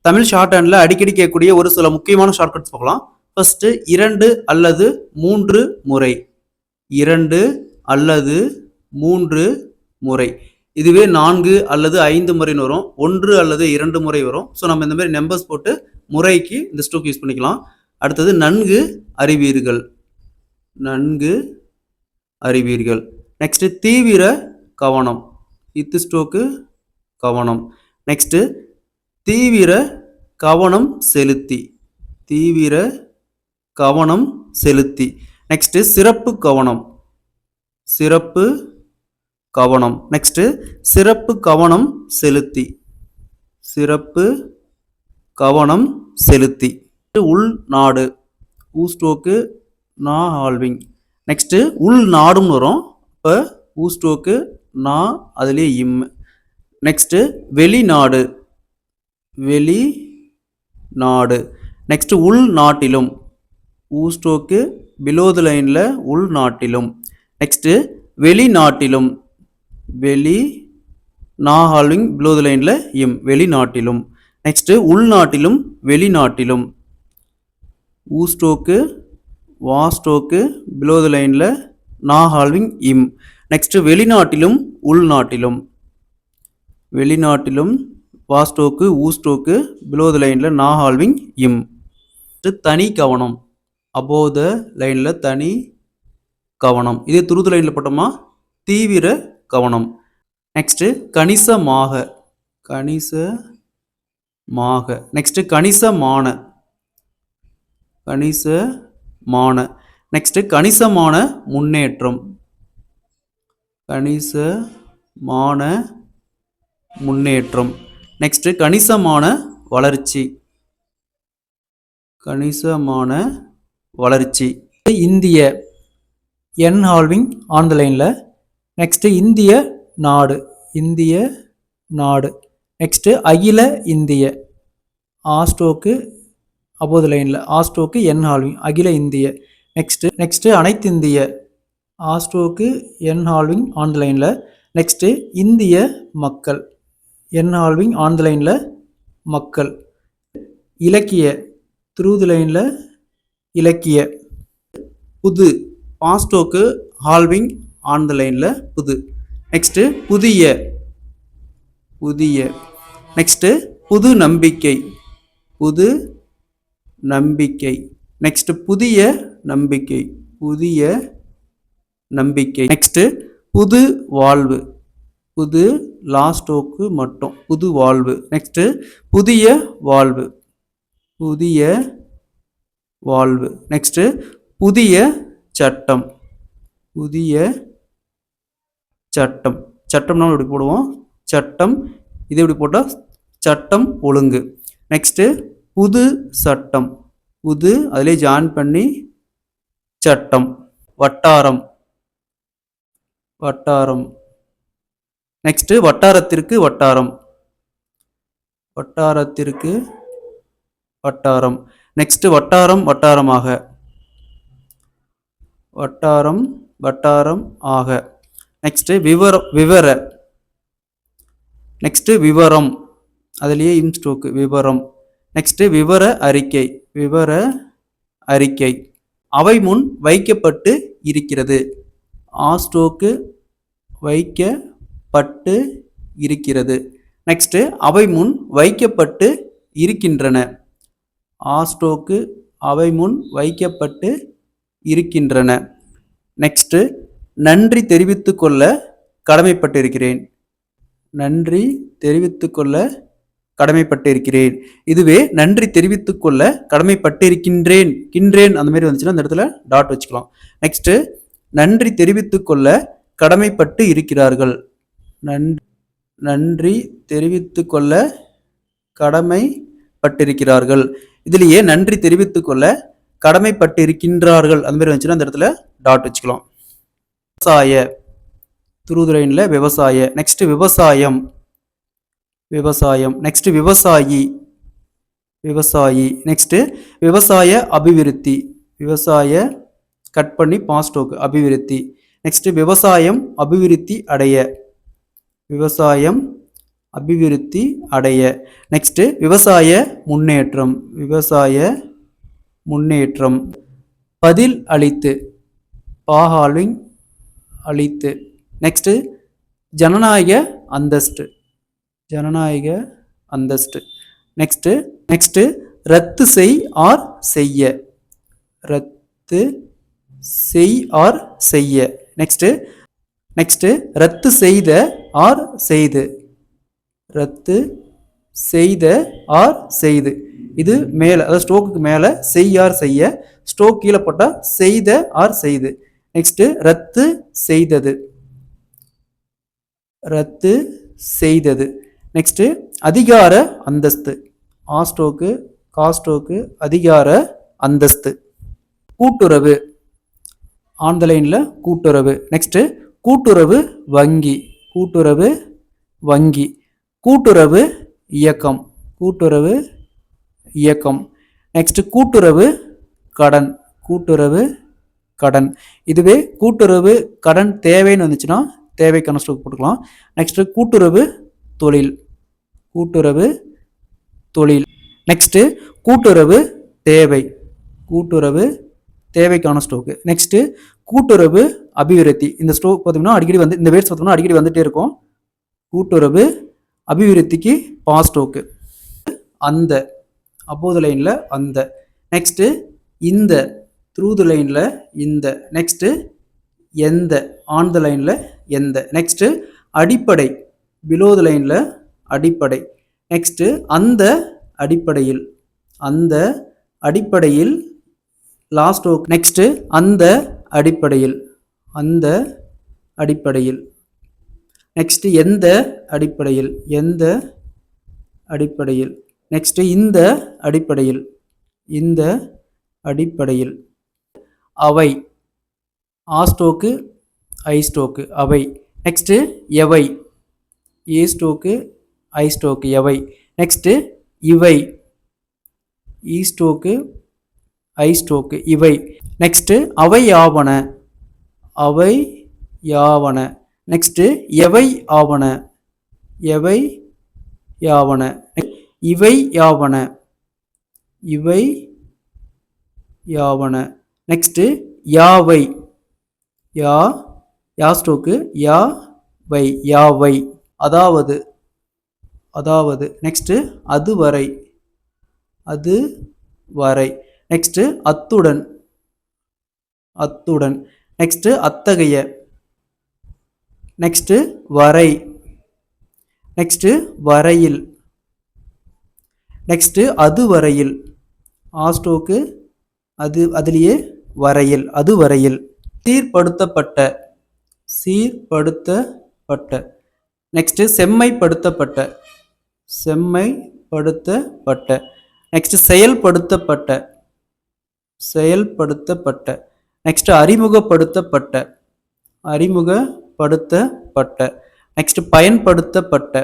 Tamil short handle அடிக்கடி கேட்கக்கூடிய ஒரு சில முக்கியமான ஷார்ட்கட்ஸ் பார்க்கலாம். ஃபர்ஸ்ட் 2 அல்லது 3 முறை, 2 அல்லது 3 முறை. இதுவே 4 அல்லது 5 முறைன்னு வரும், 1 அல்லது 2 முறை வரும். ஸோ நம்ம இந்த மாதிரி நம்பர்ஸ் போட்டு முறைக்கு இந்த ஸ்ட்ரோக் யூஸ் பண்ணிக்கலாம். அடுத்தது நன்கு அறிவீர்கள், நன்கு அறிவீர்கள். நெக்ஸ்ட் தீவிர கவனம், இத்து ஸ்ட்ரோக்கு கவனம். நெக்ஸ்ட் தீவிர கவனம் செலுத்தி, தீவிர கவனம் செலுத்தி. நெக்ஸ்ட் சிறப்பு கவனம், சிறப்பு கவனம். நெக்ஸ்ட் சிறப்பு கவனம் செலுத்தி, சிறப்பு கவனம் செலுத்தி. உள்நாடு, ஊஸ்டோக்கு நா ஹால்விங். நெக்ஸ்ட் உள்நாடும் வரும், இப்போ ஊஸ்டோக்கு நா அதுலேயே இம். நெக்ஸ்ட் வெளிநாடு, வெளிநாடு. நெக்ஸ்ட் உள்நாட்டிலும், ஊஸ்டோக்கு பிலோ த லைனில் உள்நாட்டிலும். நெக்ஸ்ட் வெளிநாட்டிலும், வெளி நா ஹால்விங் பிலோ த லைனில் இம், வெளிநாட்டிலும். நெக்ஸ்ட் உள்நாட்டிலும் வெளிநாட்டிலும், ஊஸ்டோக்கு வாஸ்டோக்கு பிலோ த லைனில் நா ஹால்விங் இம். நெக்ஸ்ட் வெளிநாட்டிலும் உள்நாட்டிலும், வெளிநாட்டிலும் வாஸ்டோக்கு ஊஸ்டோக்கு பிலோ த லைனில் நா ஹால்விங் இம். தனி கவனம், அபோவ் த லைனில் தனி கவனம். இதே த்ரூ த லைனில் போட்டோமா தீவிர கவனம். நெக்ஸ்ட் கணிசமாக, கணிசமாக. நெக்ஸ்ட் கணிசமான, கணிசமான. நெக்ஸ்ட் கணிசமான முன்னேற்றம், கணிசமான முன்னேற்றம். நெக்ஸ்ட் கணிசமான வளர்ச்சி, கணிசமான வளர்ச்சி. இந்திய என் ஹால்விங் ஆன் த லைனில். நெக்ஸ்ட் இந்திய நாடு, இந்திய நாடு. நெக்ஸ்ட் அகில இந்திய, ஆஸ்டோக்கு அபோவ் த லைனில், ஆஸ்டோக்கு என் ஹால்விங் அகில இந்திய. நெக்ஸ்ட் அனைத்து இந்திய, ஆஸ்டோக்கு என் ஹால்விங் ஆன் த லைனில். நெக்ஸ்ட் இந்திய மக்கள், என் ஹால்விங் ஆன் த லைனில் மக்கள். இலக்கிய த்ரூ த லைனில் இலக்கிய. புது பாஸ்டோக்கு ஹால்விங் ஆன் த லைனில் புது. நெக்ஸ்ட் புதிய, புதிய. நெக்ஸ்ட் புது நம்பிக்கை, புது நம்பிக்கை. நெக்ஸ்ட் புதிய நம்பிக்கை, புதிய நம்பிக்கை. நெக்ஸ்ட் புது வாழ்வு, புது லாஸ்டோக்கு மட்டும் புது வாழ்வு. நெக்ஸ்ட் புதிய வாழ்வு, புதிய வாழ்வு. நெக்ஸ்ட் புதிய சட்டம், புதிய சட்டம். சட்டம்னா இப்படி போடுவோம், சட்டம். இது எப்படி போட்டால் சட்டம் ஒழுங்கு. நெக்ஸ்ட் புது சட்டம், புது அதிலே ஜாயின் பண்ணி சட்டம். வட்டாரம், வட்டாரம். நெக்ஸ்ட் வட்டாரத்திற்கு வட்டாரம், வட்டாரத்திற்கு வட்டாரம். நெக்ஸ்ட் வட்டாரம் வட்டாரமாக, வட்டாரம் வட்டாரம் ஆக. நெக்ஸ்ட் விவரம், விவர. நெக்ஸ்ட் விவரம், அதுலேயே இம் ஸ்டோக்கு விவரம். நெக்ஸ்ட் விவர அறிக்கை, விவர அறிக்கை. அவை முன் வைக்கப்பட்டு இருக்கிறது, ஆஸ்டோக்கு வைக்கப்பட்டு இருக்கிறது. நெக்ஸ்ட் அவை முன் வைக்கப்பட்டு இருக்கின்றன, ஆஸ்டோக்கு அவை முன் வைக்கப்பட்டு இருக்கின்றன. நெக்ஸ்ட் நன்றி தெரிவித்துக் கொள்ள கடமைப்பட்டிருக்கிறேன், நன்றி தெரிவித்துக் கொள்ள கடமைப்பட்டிருக்கிறேன். இதுவே நன்றி தெரிவித்துக் கொள்ள கடமைப்பட்டிருக்கின்றேன், கின்றேன் அந்த மாதிரி வந்துச்சுன்னா அந்த இடத்துல டாட் வச்சுக்கலாம். நெக்ஸ்ட் நன்றி தெரிவித்துக் கொள்ள கடமைப்பட்டு இருக்கிறார்கள், நன்றி தெரிவித்துக் கொள்ள கடமைப்பட்டிருக்கிறார்கள். இதுலேயே நன்றி தெரிவித்துக் கொள்ள கடமைப்பட்டிருக்கின்றார்கள் அந்த மாதிரி வந்துச்சுன்னா அந்த இடத்துல டாட் வச்சுக்கலாம். விவசாய த்ரூ த லைனில் விவசாய. நெக்ஸ்ட் விவசாயம், விவசாயம். நெக்ஸ்ட் விவசாயி, விவசாயி. நெக்ஸ்ட் விவசாய அபிவிருத்தி, விவசாய கட் பண்ணி பாஸ்டோக்கு அபிவிருத்தி. நெக்ஸ்ட் விவசாயம் அபிவிருத்தி அடைய, விவசாயம் அபிவிருத்தி அடைய. நெக்ஸ்ட் விவசாய முன்னேற்றம். விவசாய முன்னேற்றம். பதில் அளித்து. பாஹால்விங் அளித்து. நெக்ஸ்ட் ஜனநாயக அந்தஸ்து. ஜனநாயக அந்தஸ்து. நெக்ஸ்ட் ரத்து செய் ஆர் செய்ய. ரத்து செய் ஆர் செய்ய. நெக்ஸ்ட் ரத்து செய்த ஆர் செய்து. ரத்து செய்த ஆர் செய்து. இது மேலே, அதாவது ஸ்ட்ரோக்கு மேலே செய் ஆர் செய்ய, ஸ்ட்ரோக் கீழே போட்டால் செய்த ஆர் செய்து. நெக்ஸ்ட் ரத்து செய்தது. ரத்து செய்தது. நெக்ஸ்ட் அதிகார அந்தஸ்து. ஆ ஸ்ட்ரோக்கு கா ஸ்ட்ரோக்கு அதிகார அந்தஸ்து. கூட்டுறவு. ஆன் த லைனில் கூட்டுறவு. நெக்ஸ்ட் கூட்டுறவு வங்கி. கூட்டுறவு வங்கி. கூட்டுறவு இயக்கம். கூட்டுறவு இயக்கம். நெக்ஸ்ட் கூட்டுறவு கடன். கூட்டுறவு கடன். இதுவே கூட்டுறவு கடன் தேவைன்னு வந்துச்சுன்னா தேவைக்கான ஸ்ட்ரோக் போட்டுக்கலாம். நெக்ஸ்ட் கூட்டுறவு தொழில். கூட்டுறவு தொழில். நெக்ஸ்ட் கூட்டுறவு தேவை. கூட்டுறவு தேவைக்கான ஸ்ட்ரோக்கு. நெக்ஸ்ட் கூட்டுறவு அபிவிருத்தி. இந்த ஸ்ட்ரோக் பார்த்தீங்கன்னா அடிக்கடி வந்து, இந்த வேர்ட்ஸ் பார்த்தோம்னா அடிக்கடி வந்துட்டே இருக்கும். கூட்டுறவு அபிவிருத்திக்கு பாஸ் ஸ்ட்ரோக்கு. அந்த அப்போது லைனில் அந்த. நெக்ஸ்ட் இந்த த்ரூ த லைனில் இந்த. நெக்ஸ்ட் எந்த ஆன் த லைனில் எந்த. நெக்ஸ்ட் அடிப்படை பிலோ த லைனில் அடிப்படை. நெக்ஸ்ட் அந்த அடிப்படையில். அந்த அடிப்படையில் லாஸ்ட் ஸ்ட்ரோக். நெக்ஸ்ட் அந்த அடிப்படையில். அந்த அடிப்படையில். நெக்ஸ்ட் எந்த அடிப்படையில். எந்த அடிப்படையில். நெக்ஸ்ட் இந்த அடிப்படையில். இந்த அடிப்படையில். அவை. ஆ ஸ்ட்ரோக்கு ஐ ஸ்ட்ரோக்கு அவை. நெக்ஸ்ட் எவை. ஏ ஸ்ட்ரோக்கு ஐ ஸ்ட்ரோக்கு எவை. நெக்ஸ்ட் இவை. ஈ ஸ்ட்ரோக்கு ஐ ஸ்ட்ரோக்கு இவை. நெக்ஸ்ட் அவை ஆவன. அவை யாவன. நெக்ஸ்ட் எவை ஆவன. எவை யாவன. இவை யாவன. இவை யாவன. நெக்ஸ்ட் யாவை. யா ஸ்ட்ரோக்கு யாவை யாவை. அதாவது. அதாவது. நெக்ஸ்ட் அதுவரை. அது வரை. நெக்ஸ்ட் அத்துடன். அத்துடன். நெக்ஸ்ட் அத்தகைய. நெக்ஸ்ட் வரை. நெக்ஸ்ட் வரையில். நெக்ஸ்ட் அதுவரையில். ஆ ஸ்ட்ரோக்கு அது அதுலேயே வரையில் அதுவரையில். சீர்படுத்தப்பட்ட. சீர்படுத்தப்பட்ட. நெக்ஸ்ட் செம்மைப்படுத்தப்பட்ட. செம்மைப்படுத்தப்பட்ட. நெக்ஸ்ட் செயல்படுத்தப்பட்ட. செயல்படுத்தப்பட்ட. நெக்ஸ்ட் அறிமுகப்படுத்தப்பட்ட. அறிமுகப்படுத்தப்பட்ட. நெக்ஸ்ட் பயன்படுத்தப்பட்ட.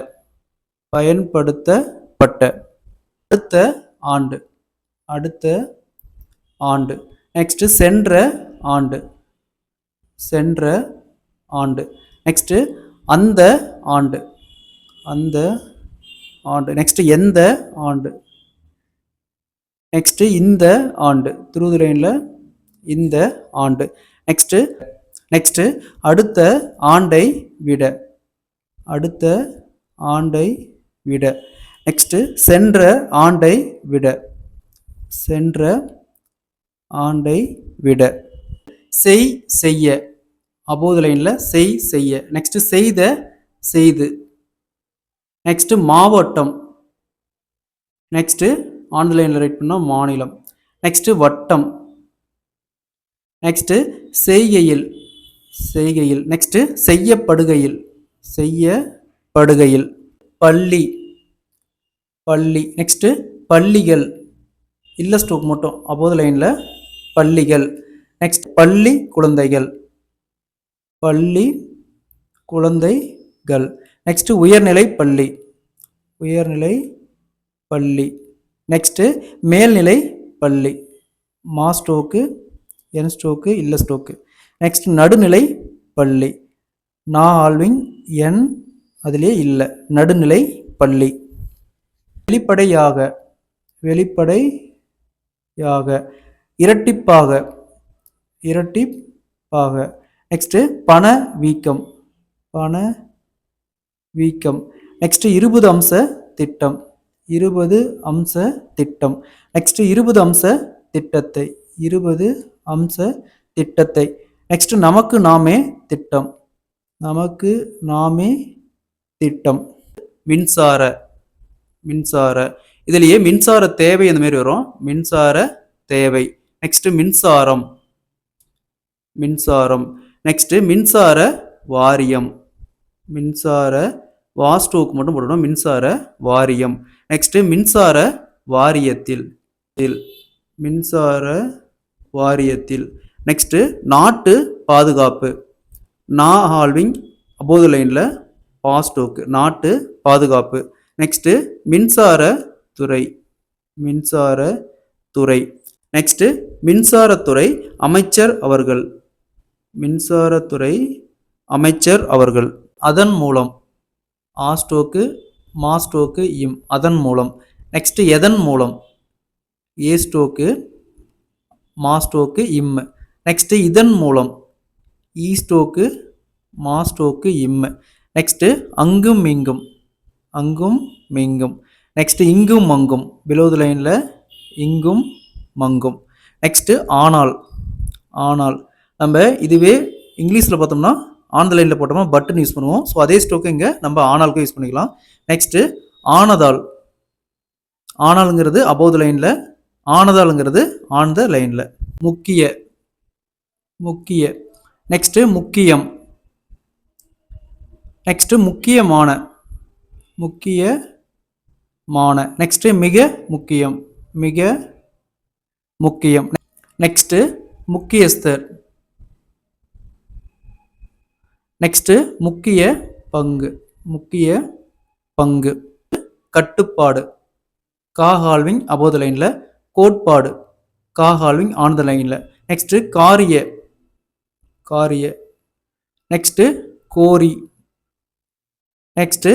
பயன்படுத்தப்பட்ட. அடுத்த ஆண்டு. அடுத்த ஆண்டு. நெக்ஸ்ட் சென்ற ஆண்டு. சென்ற ஆண்டு. நெக்ஸ்ட் அந்த ஆண்டு. அந்த ஆண்டு. நெக்ஸ்ட் எந்த ஆண்டு. நெக்ஸ்ட் இந்த ஆண்டு. த்ரூ தி லைன்ல இந்த ஆண்டு. நெக்ஸ்ட் அடுத்த ஆண்டை விட. அடுத்த ஆண்டை விட. நெக்ஸ்ட் சென்ற ஆண்டை விட. சென்ற ஆண்டை விட. செய் செய்ய. அபோவ் தி லைன்ல செய் செய்ய. நெக்ஸ்ட் செய்த செய்து. நெக்ஸ்ட் மாவட்டம். நெக்ஸ்ட் ஆன் தி லைன்ல ரைட் பண்ணா மாநிலம். நெக்ஸ்ட் வட்டம். நெக்ஸ்ட் செய்கையில். செய்கையில். நெக்ஸ்ட் செய்யப்படுகையில். செய்யப்படுகையில். பள்ளி. பள்ளி. நெக்ஸ்ட் பள்ளிகள். இல்ல ஸ்ட்ரோக் மட்டும் அபோவ் தி லைன்ல பள்ளிகள். நெக்ஸ்ட் பள்ளி குழந்தைகள். பள்ளி குழந்தைகள். நெக்ஸ்ட் உயர்நிலை பள்ளி. உயர்நிலை பள்ளி. நெக்ஸ்ட் மேல்நிலை பள்ளி. மா ஸ்ட்ரோக்கு என் ஸ்ட்ரோக்கு இல்ல ஸ்ட்ரோக்கு. நெக்ஸ்ட் நடுநிலை பள்ளி. நா ஆல்விங் என் அதிலே இல்லை. நடுநிலை பள்ளி. வெளிப்படையாக, வெளிப்படையாக. இரட்டிப்பாக, இரட்டிப்பாக. நெக்ஸ்ட் பண வீக்கம், பண வீக்கம். நெக்ஸ்ட் 20 அம்ச திட்டம், 20 அம்ச திட்டம். நெக்ஸ்ட் 20 அம்ச திட்டத்தை, 20 அம்ச திட்டத்தை. நெக்ஸ்ட் நமக்கு நாமே திட்டம், நமக்கு நாமே திட்டம். மின்சார, மின்சார. இதுலயே மின்சார தேவை அந்த மாதிரி வரும். மின்சார தேவை. நெக்ஸ்ட் மின்சாரம், மின்சாரம். நெக்ஸ்ட் மின்சார வாரியம், மின்சார வாஸ்டோக்கு மட்டும் போடணும். மின்சார வாரியம். நெக்ஸ்ட் மின்சார வாரியத்தில், மின்சார வாரியத்தில். நெக்ஸ்ட் நாட்டு பாதுகாப்பு. ஹால்விங் அபோது லைன்ல பாஸ்டோக்கு நாட்டு பாதுகாப்பு. நெக்ஸ்ட் மின்சார துறை, மின்சார துறை. நெக்ஸ்ட் மின்சாரத்துறை அமைச்சர் அவர்கள், மின்சாரத்துறை அமைச்சர் அவர்கள். அதன் மூலம், ஆஸ்டோக்கு மாஸ்டோக்கு இம், அதன் மூலம். நெக்ஸ்ட் எதன் மூலம், ஏஸ்டோக்கு மாஸ்டோக்கு இம். நெக்ஸ்ட் இதன் மூலம், ஈஸ்டோக்கு மாஸ்டோக்கு இம். நெக்ஸ்ட் அங்கும் இங்கும், அங்கும் மிங்கும். நெக்ஸ்ட் இங்கும் மங்கும், பிலோ தி லைன்ல இங்கும் மங்கும். நெக்ஸ்ட் ஆனால், ஆனால். நம்ம இதுவே இங்கிலீஷில் பார்த்தோம்னா ஆன் த லைனில் போட்டோம்னா பட்டன் யூஸ் பண்ணுவோம். ஸோ அதே ஸ்டோக்கு இங்கே நம்ம ஆனாலுக்கு யூஸ் பண்ணிக்கலாம். நெக்ஸ்ட் ஆனதால், ஆனாலுங்கிறது அபோவ் த லைனில், ஆனதாலுங்கிறது ஆன் த லைனில். முக்கிய, முக்கிய. நெக்ஸ்ட் முக்கியம். நெக்ஸ்ட் முக்கியமான, முக்கியமான. நெக்ஸ்ட் மிக முக்கியம், மிக முக்கியம். நெக்ஸ்ட் முக்கியஸ்தர். நெக்ஸ்ட் முக்கிய பங்கு, முக்கிய பங்கு. கட்டுப்பாடு, காஹால்விங் அபோவ் த லைன்ல. கோட்பாடு, காஹால்விங் ஆன் த லைன்ல. நெக்ஸ்ட் காரிய, காரிய. நெக்ஸ்ட் கோரி. நெக்ஸ்ட்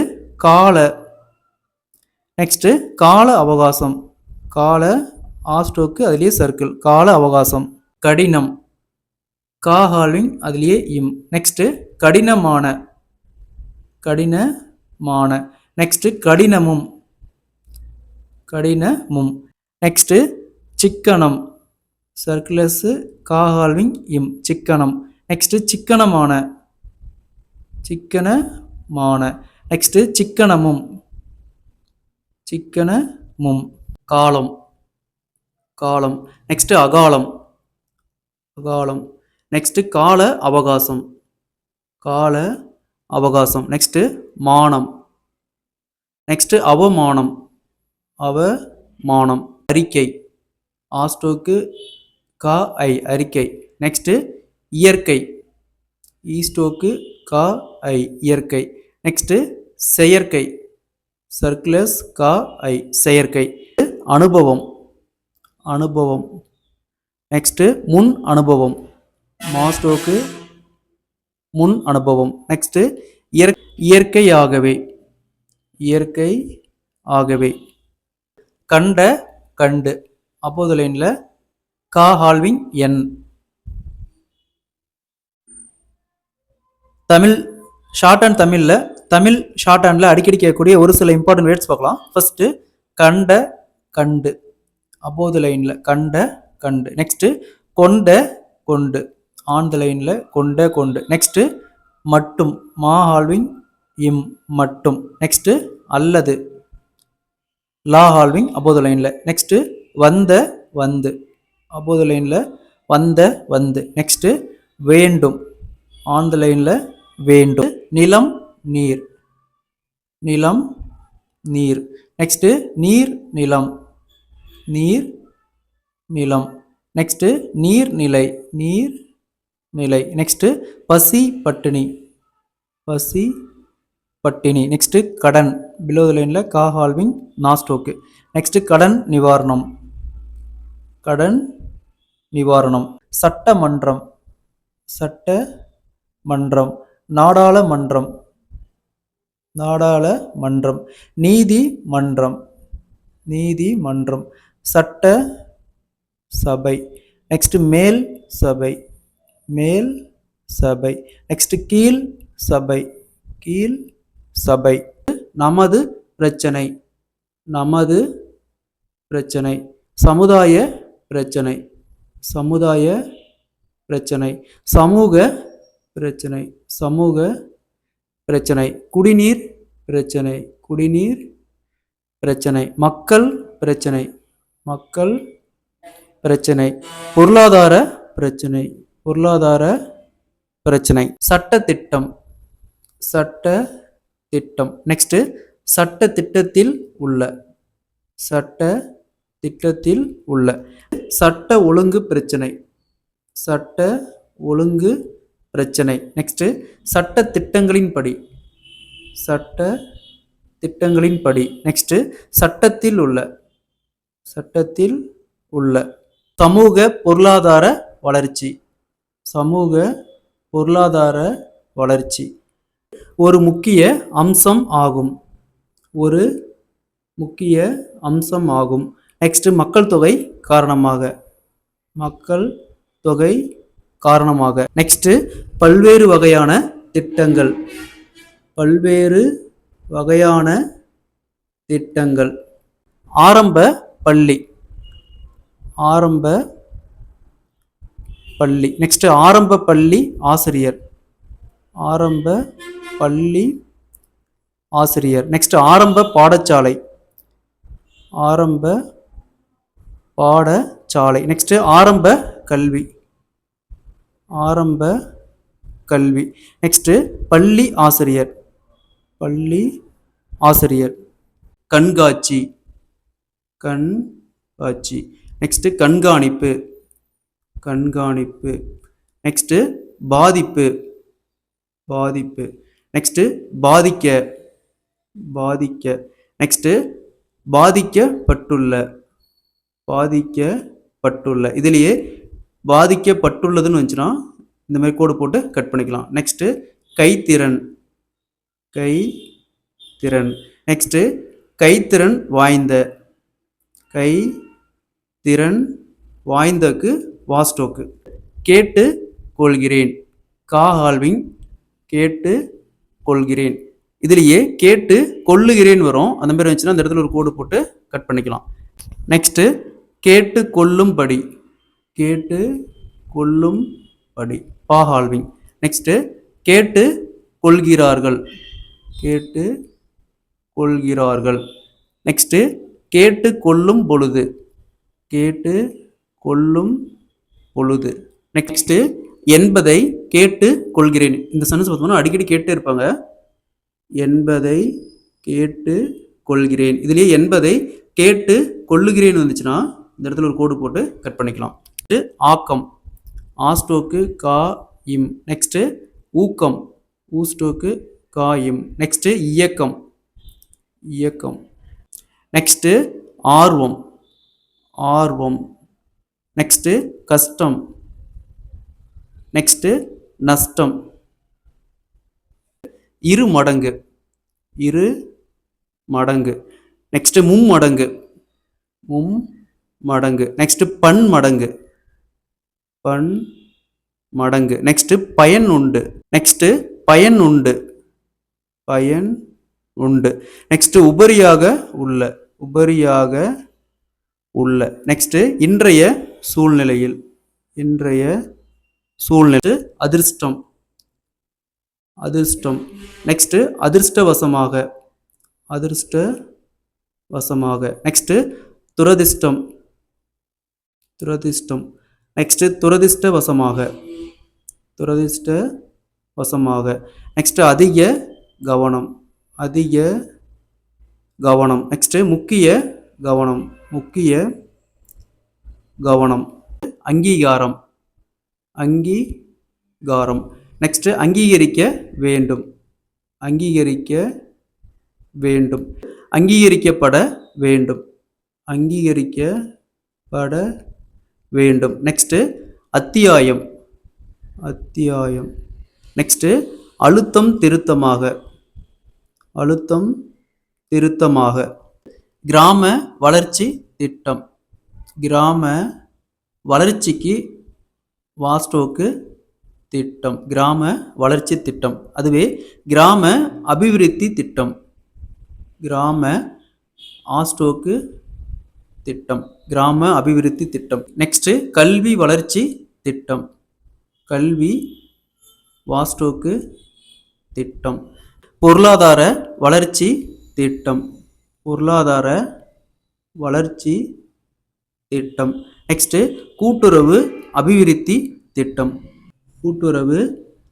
கால. நெக்ஸ்ட் கால அவகாசம், கால ஆஸ்டோக்கு அதுலேயே சர்க்கிள், கால அவகாசம். கடினம், காஹால்விங் அதுலேயே இம். நெக்ஸ்ட் கடினமான, கடினமான. நெக்ஸ்ட் கடினமும், கடினமும். நெக்ஸ்ட் சிக்கனம், சர்க்குலஸ் காஹால்விங் இம், சிக்கனம். நெக்ஸ்ட் சிக்கனமான, சிக்கனமான. நெக்ஸ்ட் சிக்கனமும், சிக்கனமும். காலம், காலம். நெக்ஸ்ட் அகாலம், அகாலம். நெக்ஸ்ட் கால அவகாசம், கால அவகாசம். நெக்ஸ்ட் மானம். நெக்ஸ்ட் அவமானம், அவமானம். அறிக்கை, ஆஸ்டோக்கு கா ஐ, அறிக்கை. நெக்ஸ்ட் இயற்கை, ஈஸ்டோக்கு கா ஐ, இயற்கை. நெக்ஸ்ட் செயற்கை, சர்க்குலஸ் கா ஐ, செயற்கை. அனுபவம், அனுபவம். நெக்ஸ்ட் முன் அனுபவம், மாஸ்டோக்கு முன் அனுபவம். நெக்ஸ்ட் இயற்கையாகவே, இயற்கை ஆகவே. கண்ட கண்டு அபோவ் த லைன்ல காஹால்விங் என். தமிழ் ஷார்ட் அண்ட் தமிழில், தமிழ் ஷார்ட் ஹேண்டில் அடிக்கடி கேட்கக்கூடிய ஒரு சில இம்பார்ட்டன்ட் வேர்ட்ஸ் பார்க்கலாம். ஃபர்ஸ்ட் கண்ட கண்டு அபோவ் த லைனில், கண்ட கண்டு. நெக்ஸ்ட் கொண்ட கொண்டு ஆன் த லைனில், கொண்ட கொண்டு. நெக்ஸ்ட் மட்டும், ஹால்விங் இம், மட்டும். நெக்ஸ்ட் அல்லது, ஹால்விங் அபோவ் த லைனில். நெக்ஸ்ட் வந்த வந்து அபோவ் த லைனில், வந்த வந்து. நெக்ஸ்ட் வேண்டும் ஆன் த லைனில், வேண்டும். நிலம் நீர், நிலம் நீர். நெக்ஸ்ட் நீர் நிலம், நீர் நிலம். நெக்ஸ்ட் நீர்நிலை, நீர் நிலை. நெக்ஸ்ட் பசி பட்டினி, பசி பட்டினி. நெக்ஸ்ட் கடன் பிலோ த லைன்ல காஹால்விங் நாஸ்டோக்கு. நெக்ஸ்ட் கடன் நிவாரணம், கடன் நிவாரணம். சட்டமன்றம், சட்ட மன்றம். நாடாளுமன்றம், நாடாளுமன்றம். நீதிமன்றம். நீதிமன்றம். சட்ட சபை. நெக்ஸ்ட் மேல் சபை. மேல் சபை. நெக்ஸ்ட் கீழ் சபை. கீழ் சபை. நமது பிரச்சனை. நமது பிரச்சனை. சமுதாய பிரச்சனை. சமுதாய பிரச்சனை. சமூக பிரச்சனை. சமூக பிரச்சனை. குடிநீர் பிரச்சனை. குடிநீர் பிரச்சனை. மக்கள் பிரச்சனை. மக்கள் பிரச்சனை. பொருளாதார பிரச்சனை. பொருளாதார பிரச்சனை. சட்ட திட்டம். சட்ட திட்டம். நெக்ஸ்ட் சட்ட திட்டத்தில் உள்ள. சட்ட திட்டத்தில் உள்ள. சட்ட ஒழுங்கு பிரச்சனை. சட்ட ஒழுங்கு பிரச்சனை. நெக்ஸ்ட் சட்ட திட்டங்களின்படி. சட்ட திட்டங்களின்படி. நெக்ஸ்ட் சட்டத்தில் உள்ள. சட்டத்தில் உள்ள. சமூக பொருளாதார வளர்ச்சி. சமூக பொருளாதார வளர்ச்சி. ஒரு முக்கிய அம்சம் ஆகும். ஒரு முக்கிய அம்சம் ஆகும். நெக்ஸ்ட் மக்கள் தொகை காரணமாக. மக்கள் தொகை காரணமாக. நெக்ஸ்ட் பல்வேறு வகையான திட்டங்கள். பல்வேறு வகையான திட்டங்கள். ஆரம்ப பள்ளி. ஆரம்ப பள்ளி. நெக்ஸ்ட் ஆரம்ப பள்ளி ஆசிரியர். ஆரம்ப பள்ளி ஆசிரியர். நெக்ஸ்ட் ஆரம்ப பாடசாலை. ஆரம்ப பாடசாலை. நெக்ஸ்ட் ஆரம்ப கல்வி. ஆரம்ப கல்வி. நெக்ஸ்ட் பள்ளி ஆசிரியர். பள்ளி ஆசிரியர். கண்காட்சி. கண்காட்சி. நெக்ஸ்ட் கண்காணிப்பு. கண்காணிப்பு. நெக்ஸ்ட் பாதிப்பு. பாதிப்பு. நெக்ஸ்ட் பாதிக்க. பாதிக்க. நெக்ஸ்ட் பாதிக்கப்பட்டுள்ள. பாதிக்கப்பட்டுள்ள. இதுலேயே பாதிக்கப்பட்டுள்ளதுன்னு வந்துச்சுன்னா இந்த மாதிரி கோடு போட்டு கட் பண்ணிக்கலாம். நெக்ஸ்ட் கைத்திறன். கைத்திறன். நெக்ஸ்ட் கைத்திறன் வாய்ந்த. கைத்திறன் வாய்ந்தக்கு வாஸ்டோக்கு. கேட்டு கொள்கிறேன். காஹால்விங். கேட்டு கொள்கிறேன். இதுலேயே கேட்டு கொள்ளுகிறேன் வரும். அந்த மாதிரி வந்துச்சுன்னா அந்த இடத்துல ஒரு கோடு போட்டு கட் பண்ணிக்கலாம். நெக்ஸ்ட் கேட்டு கொள்ளும்படி. கேட்டு கொள்ளும்படி. பாஹால்விங். நெக்ஸ்ட் கேட்டு கொள்கிறார்கள். கேட்டு கொள்கிறார்கள். நெக்ஸ்ட் கேட்டு கொள்ளும் பொழுது. கேட்டு கொள்ளும் பொழுது. நெக்ஸ்ட் என்பதை கேட்டு கொள்கிறேன். இந்த சென்டென்ஸ் பார்த்தோம்னா அடிக்கடி கேட்டே இருப்பாங்க. என்பதை கேட்டு கொள்கிறேன். இதுலேயே என்பதை கேட்டு கொள்ளுகிறேன் வந்துச்சுன்னா இந்த இடத்துல ஒரு கோடு போட்டு கட் பண்ணிக்கலாம். ஆக்கம். ஆஸ்டோக்கு கா இம். நெக்ஸ்ட் ஊக்கம். ஊஸ்டோக்கு கா இம். நெக்ஸ்ட் இயக்கம். இயக்கம். நெக்ஸ்ட் ஆர்வம். ஆர்வம். நெக்ஸ்ட் கஷ்டம். நெக்ஸ்ட் நஷ்டம். இரு மடங்கு. இரு மடங்கு. நெக்ஸ்ட் மும்மடங்கு. மும்மடங்கு. நெக்ஸ்ட் பன்மடங்கு. பன்மடங்கு. நெக்ஸ்ட் பயன் உண்டு. நெக்ஸ்ட் பயன் உண்டு. பயன் உண்டு. நெக்ஸ்ட் உபரியாக உள்ள. உபரியாக உள்ள. நெக்ஸ்ட் இன்றைய சூழ்நிலையில். இன்றைய சூழ்நிலை. அதிர்ஷ்டம். அதிர்ஷ்டம். நெக்ஸ்ட் அதிர்ஷ்டவசமாக. அதிர்ஷ்டவசமாக. நெக்ஸ்ட் துரதிர்ஷ்டம். துரதிர்ஷ்டம். நெக்ஸ்ட் துரதிர்ஷ்டவசமாக. துரதிர்ஷ்டவசமாக. நெக்ஸ்ட் அதிக கவனம். அதிக கவனம். நெக்ஸ்ட் முக்கிய கவனம். முக்கிய கவனம். அங்கீகாரம். அங்கீகாரம். நெக்ஸ்ட் அங்கீகரிக்க வேண்டும். அங்கீகரிக்க வேண்டும். அங்கீகரிக்கப்பட வேண்டும். அங்கீகரிக்கப்பட வேண்டும். நெக்ஸ்ட் அத்தியாயம். அத்தியாயம். நெக்ஸ்ட் அழுத்தம் திருத்தமாக. அழுத்தம் திருத்தமாக. கிராம வளர்ச்சி திட்டம். கிராம வளர்ச்சிக்கு வாஸ்டோக்கு திட்டம். கிராம வளர்ச்சி திட்டம். அதுவே கிராம அபிவிருத்தி திட்டம். கிராம ஆஸ்டோக்கு திட்டம். கிராம அபிவிருத்தி திட்டம். நெக்ஸ்ட் கல்வி வளர்ச்சி திட்டம். கல்வி வாஸ்டோக்கு திட்டம். பொருளாதார வளர்ச்சி திட்டம். பொருளாதார வளர்ச்சி திட்டம். நெக்ஸ்ட் கூட்டுறவு அபிவிருத்தி திட்டம். கூட்டுறவு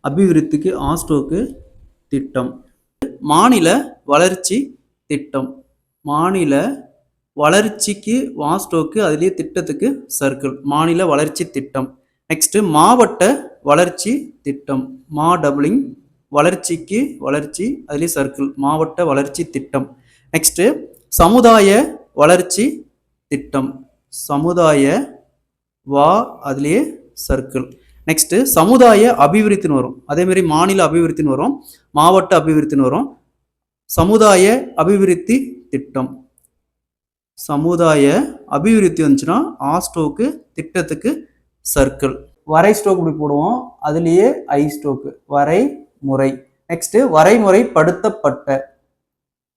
அபிவிருத்திக்கு ஆஸ்டோக்கு திட்டம். மாநில வளர்ச்சி திட்டம். மாநில வளர்ச்சிக்கு வாஸ்டோக்கு அதுலேயே திட்டத்துக்கு சர்க்கிள். மாநில வளர்ச்சி திட்டம். நெக்ஸ்ட் மாவட்ட வளர்ச்சி திட்டம். மா டபுளிங் வளர்ச்சிக்கு வளர்ச்சி அதுலேயே சர்க்கிள். மாவட்ட வளர்ச்சி திட்டம். நெக்ஸ்ட் சமுதாய வளர்ச்சி திட்டம். சமுதாய வா அதுலேயே சர்க்கிள். நெக்ஸ்ட் சமுதாய அபிவிருத்தின்னு வரும். அதே மாதிரி மாநில அபிவிருத்தின்னு வரும், மாவட்ட அபிவிருத்தின்னு வரும். சமுதாய அபிவிருத்தி திட்டம். சமுதாய அபிவிருத்தி வந்துச்சுன்னா ஆஸ்டோக்கு திட்டத்துக்கு சர்க்கிள். வரை ஸ்டோக் இப்படி போடுவோம், அதுலேயே ஐ ஸ்டோக்கு வரைமுறை. நெக்ஸ்ட் வரைமுறைப்படுத்தப்பட்ட.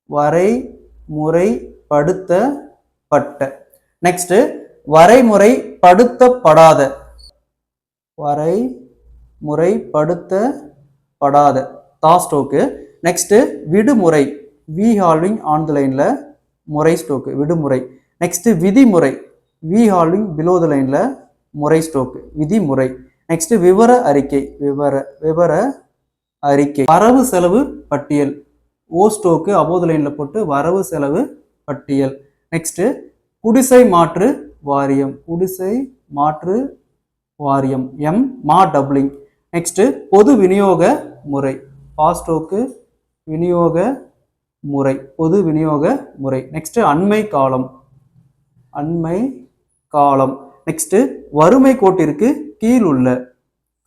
வரைமுறைப்படுத்தப்பட்ட. நெக்ஸ்ட் வரைமுறைப்படுத்தப்படாத. வரைமுறைப்படுத்தப்படாத தா ஸ்டோக்கு. நெக்ஸ்ட் விடுமுறை. வி ஹால்விங் ஆன் த லைன்ல முறை ஸ்டோக்கு விடுமுறை. நெக்ஸ்ட் விதிமுறை. வி ஹால்விங் பிலோ த லைன்ல முறை ஸ்டோக்கு விதிமுறை. நெக்ஸ்ட் விவர அறிக்கை. விவர அறிக்கை. வரவு செலவு பட்டியல். ஓ ஸ்டோக்கு அபோவ் த லைன்ல போட்டு வரவு செலவு பட்டியல். நெக்ஸ்ட் குடிசை மாற்று வாரியம். குடிசை மாற்று வாரியம். எம் மா டபுளிங். நெக்ஸ்ட் பொது விநியோக முறை. பாஸ்டோக்கு விநியோக முறை. பொது விநியோக முறை. நெக்ஸ்ட் அண்மை காலம். அண்மை காலம். நெக்ஸ்ட் வறுமை கோட்டிற்கு கீழ் உள்ள.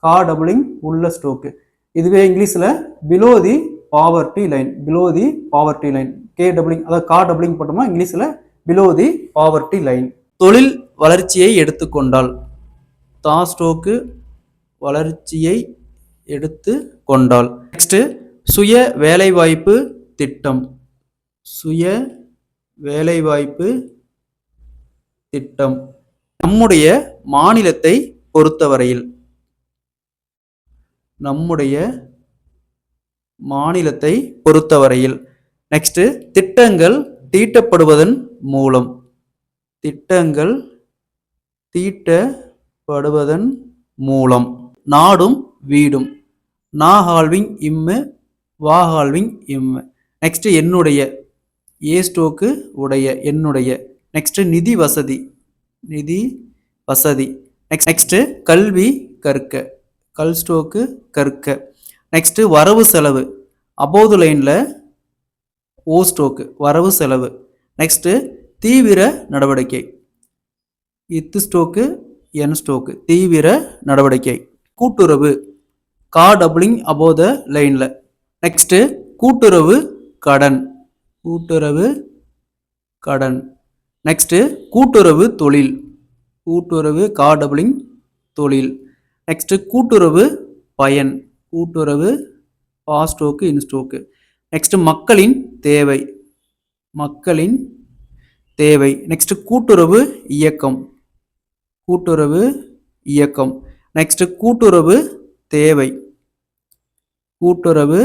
கா டபுளிங் உள்ள ஸ்டோக்கு. இதுவே இங்கிலீஷ்ல பிலோ தி பாவர்ட்டி லைன். பிலோ தி பாவர்ட்டி லைன். கே டபுளிங் அதாவது கா டபுளிங் போட்டோம்னா இங்கிலீஷ்ல பிலோ தி பாவர்ட்டி லைன். தொழில் வளர்ச்சியை எடுத்துக்கொண்டால் தா ஸ்டோக்கு வளர்ச்சியை எடுத்து கொண்டால். நெக்ஸ்ட் சுய வேலைவாய்ப்பு திட்டம். சுய வேலைவாய்ப்பு திட்டம். நம்முடைய மாநிலத்தை பொறுத்தவரையில். நம்முடைய மாநிலத்தை பொறுத்தவரையில். நெக்ஸ்ட் திட்டங்கள் தீட்டப்படுவதன் மூலம். திட்டங்கள் தீட்டப்படுவதன் மூலம். நாடும் வீடும். நா ஹால்விங் இம்மு வா ஹால்விங் இம்மு. நெக்ஸ்ட் என்னுடைய. ஏ ஸ்டோக்கு உடைய என்னுடைய. நெக்ஸ்ட் நிதி வசதி. நிதி வசதி. நெக்ஸ்ட் கல்வி கற்க. கல் ஸ்டோக்கு கற்க. நெக்ஸ்ட் வரவு செலவு. அபோவ் த லைன்ல ஓ ஸ்டோக்கு வரவு செலவு. நெக்ஸ்ட் தீவிர நடவடிக்கை. இத்து ஸ்டோக்கு என் ஸ்டோக்கு தீவிர நடவடிக்கை. கூட்டுறவு. கா டபுளிங் அபோவ் த லைன்ல. நெக்ஸ்ட் கூட்டுறவு கடன். கூட்டுறவு கடன். நெக்ஸ்ட் கூட்டுறவு தொழில். கூட்டுறவு கா டபுளிங் தொழில். நெக்ஸ்ட் கூட்டுறவு பயன். கூட்டுறவு பா ஸ்டோக்கு இன் ஸ்டோக்கு. நெக்ஸ்ட் மக்களின் தேவை. மக்களின் தேவை. நெக்ஸ்ட் கூட்டுறவு இயக்கம். கூட்டுறவு இயக்கம். நெக்ஸ்ட் கூட்டுறவு தேவை. கூட்டுறவு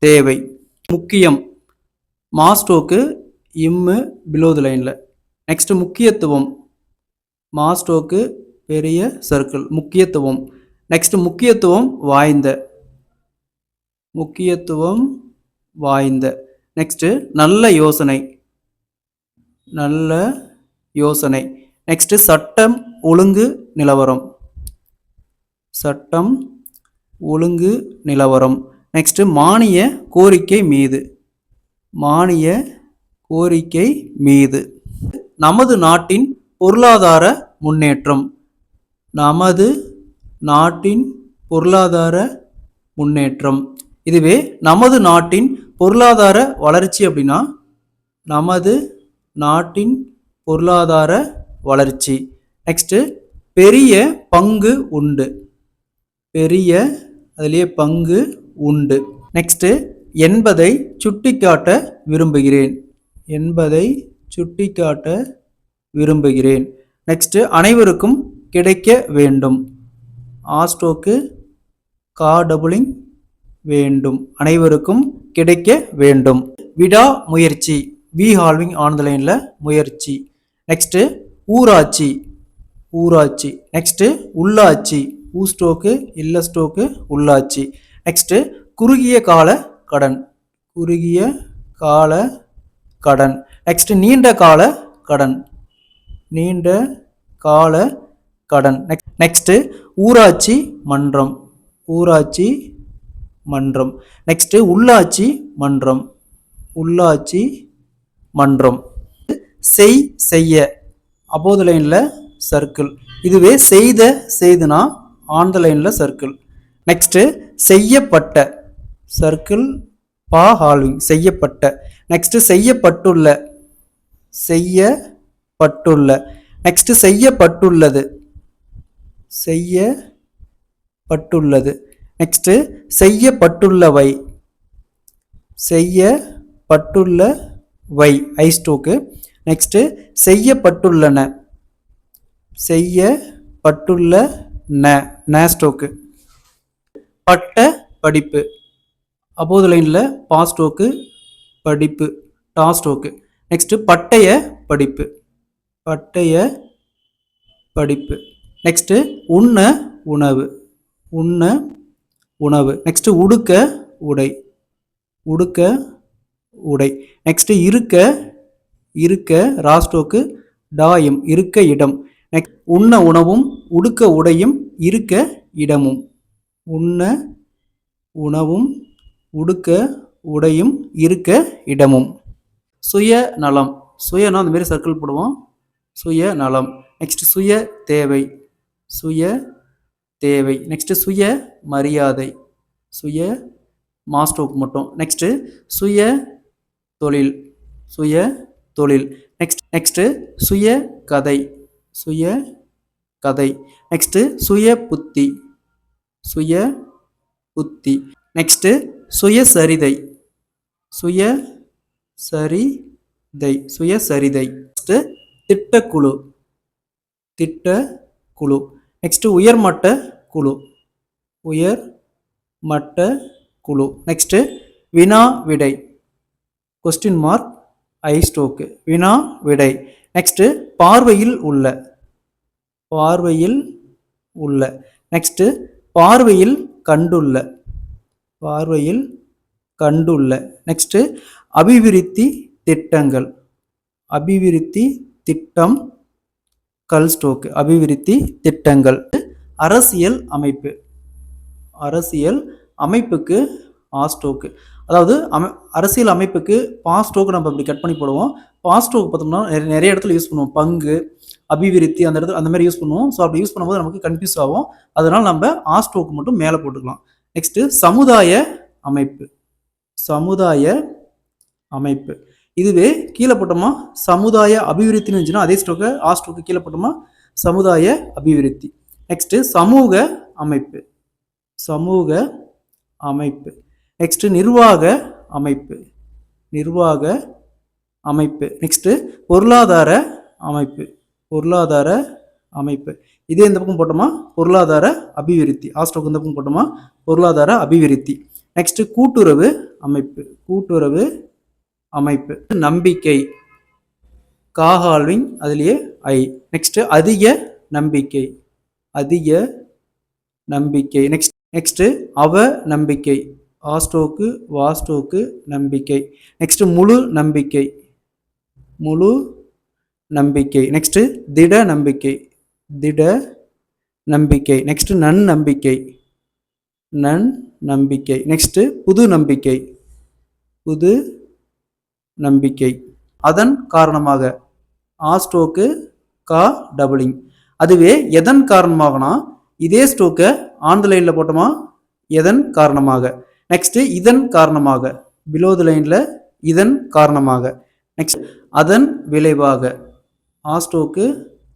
தேவை. முக்கியம். மாஸ்டோக்கு இம்மு பிலோ த லைன்ல. நெக்ஸ்ட் முக்கியத்துவம். மாஸ்டோக்கு பெரிய சர்க்கிள் முக்கியத்துவம். நெக்ஸ்ட் முக்கியத்துவம் வாய்ந்த. முக்கியத்துவம் வாய்ந்த. நெக்ஸ்ட் நல்ல யோசனை. நல்ல யோசனை. நெக்ஸ்ட் சட்டம் ஒழுங்கு நிலவரம். சட்டம் ஒழுங்கு நிலவரம். நெக்ஸ்ட் மானிய கோரிக்கை மீது. மானிய கோரிக்கை மீது. நமது நாட்டின் பொருளாதார முன்னேற்றம். நமது நாட்டின் பொருளாதார முன்னேற்றம். இதுவே நமது நாட்டின் பொருளாதார வளர்ச்சி அப்படின்னா நமது நாட்டின் பொருளாதார வளர்ச்சி. நெக்ஸ்ட்டு பெரிய பங்கு உண்டு. பெரிய அதிலே பங்கு உண்டு. நெக்ஸ்ட்டு என்பதை சுட்டிக்காட்ட விரும்புகிறேன். என்பதை சுட்டிக்காட்ட விரும்புகிறேன். நெக்ஸ்ட்டு அனைவருக்கும் கிடைக்க வேண்டும். ஆஸ்டோக்கு கா டபுளிங் வேண்டும். அனைவருக்கும் கிடைக்க வேண்டும். விடா முயற்சி. வி ஹால்விங் ஆன் த லைனில் முயற்சி. நெக்ஸ்ட்டு ஊராட்சி. ஊராட்சி. நெக்ஸ்ட்டு உள்ளாட்சி. ஊ ஸ்டோக்கு இல்ல ஸ்டோக்கு உள்ளாட்சி. நெக்ஸ்ட்டு குறுகிய கால கடன். குறுகிய கால கடன். நெக்ஸ்ட் நீண்ட கால கடன். நீண்ட கால கடன். நெக்ஸ்ட் ஊராட்சி மன்றம். ஊராட்சி மன்றம். நெக்ஸ்ட் உள்ளாட்சி மன்றம். உள்ளாட்சி மன்றம். செய் செய்ய அபோவ் த லைன்ல சர்க்கிள். இதுவே செய்த செய்துனா ஆன் த லைன்ல சர்க்கிள். நெக்ஸ்ட் செய்யப்பட்ட சர்க்கிள் பா ஹால்விங் செய்யப்பட்ட. நெக்ஸ்ட் செய்யப்பட்டுள்ள. செய்யப்பட்டுள்ள. நெக்ஸ்ட் செய்யப்பட்டுள்ளது. செய்யப்பட்டுள்ளது. நெக்ஸ்ட் செய்யப்பட்டுள்ளவை. செய்யப்பட்டுள்ளவை ஐ ஸ்டோக்கு. நெக்ஸ்ட் செய்யப்பட்டுள்ளன. செய்யப்பட்டுள்ளன ந ஸ்டோக்கு. பட்ட படிப்பு அபோவ் த லைனில் பா ஸ்டோக்கு படிப்பு டா ஸ்டோக்கு. நெக்ஸ்ட் பட்டய படிப்பு. பட்டய படிப்பு. நெக்ஸ்ட் உண்ண உணவு. உண்ண உணவு. நெக்ஸ்ட் உடுக்க உடை. உடுக்க உடை. நெக்ஸ்ட் இருக்க இருக்க ரா ஸ்டோக்கு டாயம் இருக்க இடம். நெக்ஸ்ட் உண்ண உணவும் உடுக்க உடையும் இருக்க இடமும். உண்ண உணவும் உடுக்க உடையும் இருக்க இடமும். சுய நலம். சுயனா அந்த மாதிரி சர்க்கிள் போடுவோம். சுய நலம். நெக்ஸ்ட் சுய தேவை. சுய தேவை. நெக்ஸ்ட் சுய மரியாதை. சுய மாஸ்டோக்கு மட்டும். நெக்ஸ்ட் சுய தொழில். சுய தொழில். நெக்ஸ்ட் சுய கதை. சுய கதை. நெக்ஸ்ட் சுய புத்தி. சுய புத்தி. நெக்ஸ்ட் சுயசரிதை. சுயசரிதை. சுயசரிதை. நெக்ஸ்ட் திட்டக்குழு. திட்டக்குழு. நெக்ஸ்ட் உயர்மட்ட குழு. உயர்மட்ட குழு. நெக்ஸ்ட் வினா விடை. கொஸ்டின் மார்க் ஐ ஸ்டோக்கு வினா விடை. நெக்ஸ்ட் பார்வையில் உள்ள. பார்வையில் உள்ள. நெக்ஸ்ட் பார்வையில் கண்டுள்ள. பார்வையில் கண்டுள்ள. நெக்ஸ்ட் அபிவிருத்தி திட்டங்கள். அபிவிருத்தி திட்டம் கல் ஸ்டோக்கு. அபிவிருத்தி திட்டங்கள். அரசியல் அமைப்பு. அரசியல் அமைப்புக்கு ஆஸ்டோக்கு. அதாவது அரசியல் அமைப்புக்கு பாஸ்டோக்கு நம்ம இப்படி கட் பண்ணி போடுவோம். பாஸ்டோக்கு பார்த்தோம்னா நிறைய இடத்துல யூஸ் பண்ணுவோம். பங்கு அபிவிருத்தி அந்த இடத்துல அந்த மாதிரி யூஸ் பண்ணுவோம். ஸோ அப்படி யூஸ் பண்ணும்போது நமக்கு கன்ஃபியூஸ் ஆகும். அதனால நம்ம ஆஸ்டோக்கு மட்டும் மேலே போட்டுக்கலாம். நெக்ஸ்ட் சமுதாய அமைப்பு. சமுதாய அமைப்பு. இதுவே கீழே போட்டோமா சமுதாய அபிவிருத்தின்னு இருந்துச்சுன்னா அதே ஸ்டோக்கு ஆஸ்டோக்கு கீழே போட்டோமா சமுதாய அபிவிருத்தி. நெக்ஸ்ட் சமூக அமைப்பு. சமூக அமைப்பு. நெக்ஸ்ட் நிர்வாக அமைப்பு. நிர்வாக அமைப்பு. நெக்ஸ்ட் பொருளாதார அமைப்பு. பொருளாதார அமைப்பு. இதே இந்த பக்கம் போட்டோமா பொருளாதார அபிவிருத்தி. ஆஸ்டோக்கு இந்த பக்கம் போட்டோமா பொருளாதார அபிவிருத்தி. நெக்ஸ்ட் கூட்டுறவு அமைப்பு. கூட்டுறவு அமைப்பு. நம்பிக்கை காஹால்விங் அதுலேயே ஐ. நெக்ஸ்ட் அதிக நம்பிக்கை. அதிக நம்பிக்கை. நெக்ஸ்ட் அவ நம்பிக்கை. ஆஸ்டோக்கு வாஸ்டோக்கு நம்பிக்கை. நெக்ஸ்ட் முழு நம்பிக்கை. முழு நம்பிக்கை. நெக்ஸ்ட் திட நம்பிக்கை. திட நம்பிக்கை. நெக்ஸ்ட் நன் நம்பிக்கை. நன் நம்பிக்கை. நெக்ஸ்ட் புது நம்பிக்கை. புது நம்பிக்கை. அதன் காரணமாக ஆஸ்டோக்கு கா டபுளிங். அதுவே எதன் காரணமாகனா இதே ஸ்டோக்கை ஆன் த லைனில் போட்டோமா எதன் காரணமாக. நெக்ஸ்ட் இதன் காரணமாக பிலோ த லைனில் இதன் காரணமாக. நெக்ஸ்ட் அதன் விளைவாக. ஆ ஸ்ட்ரோக்கு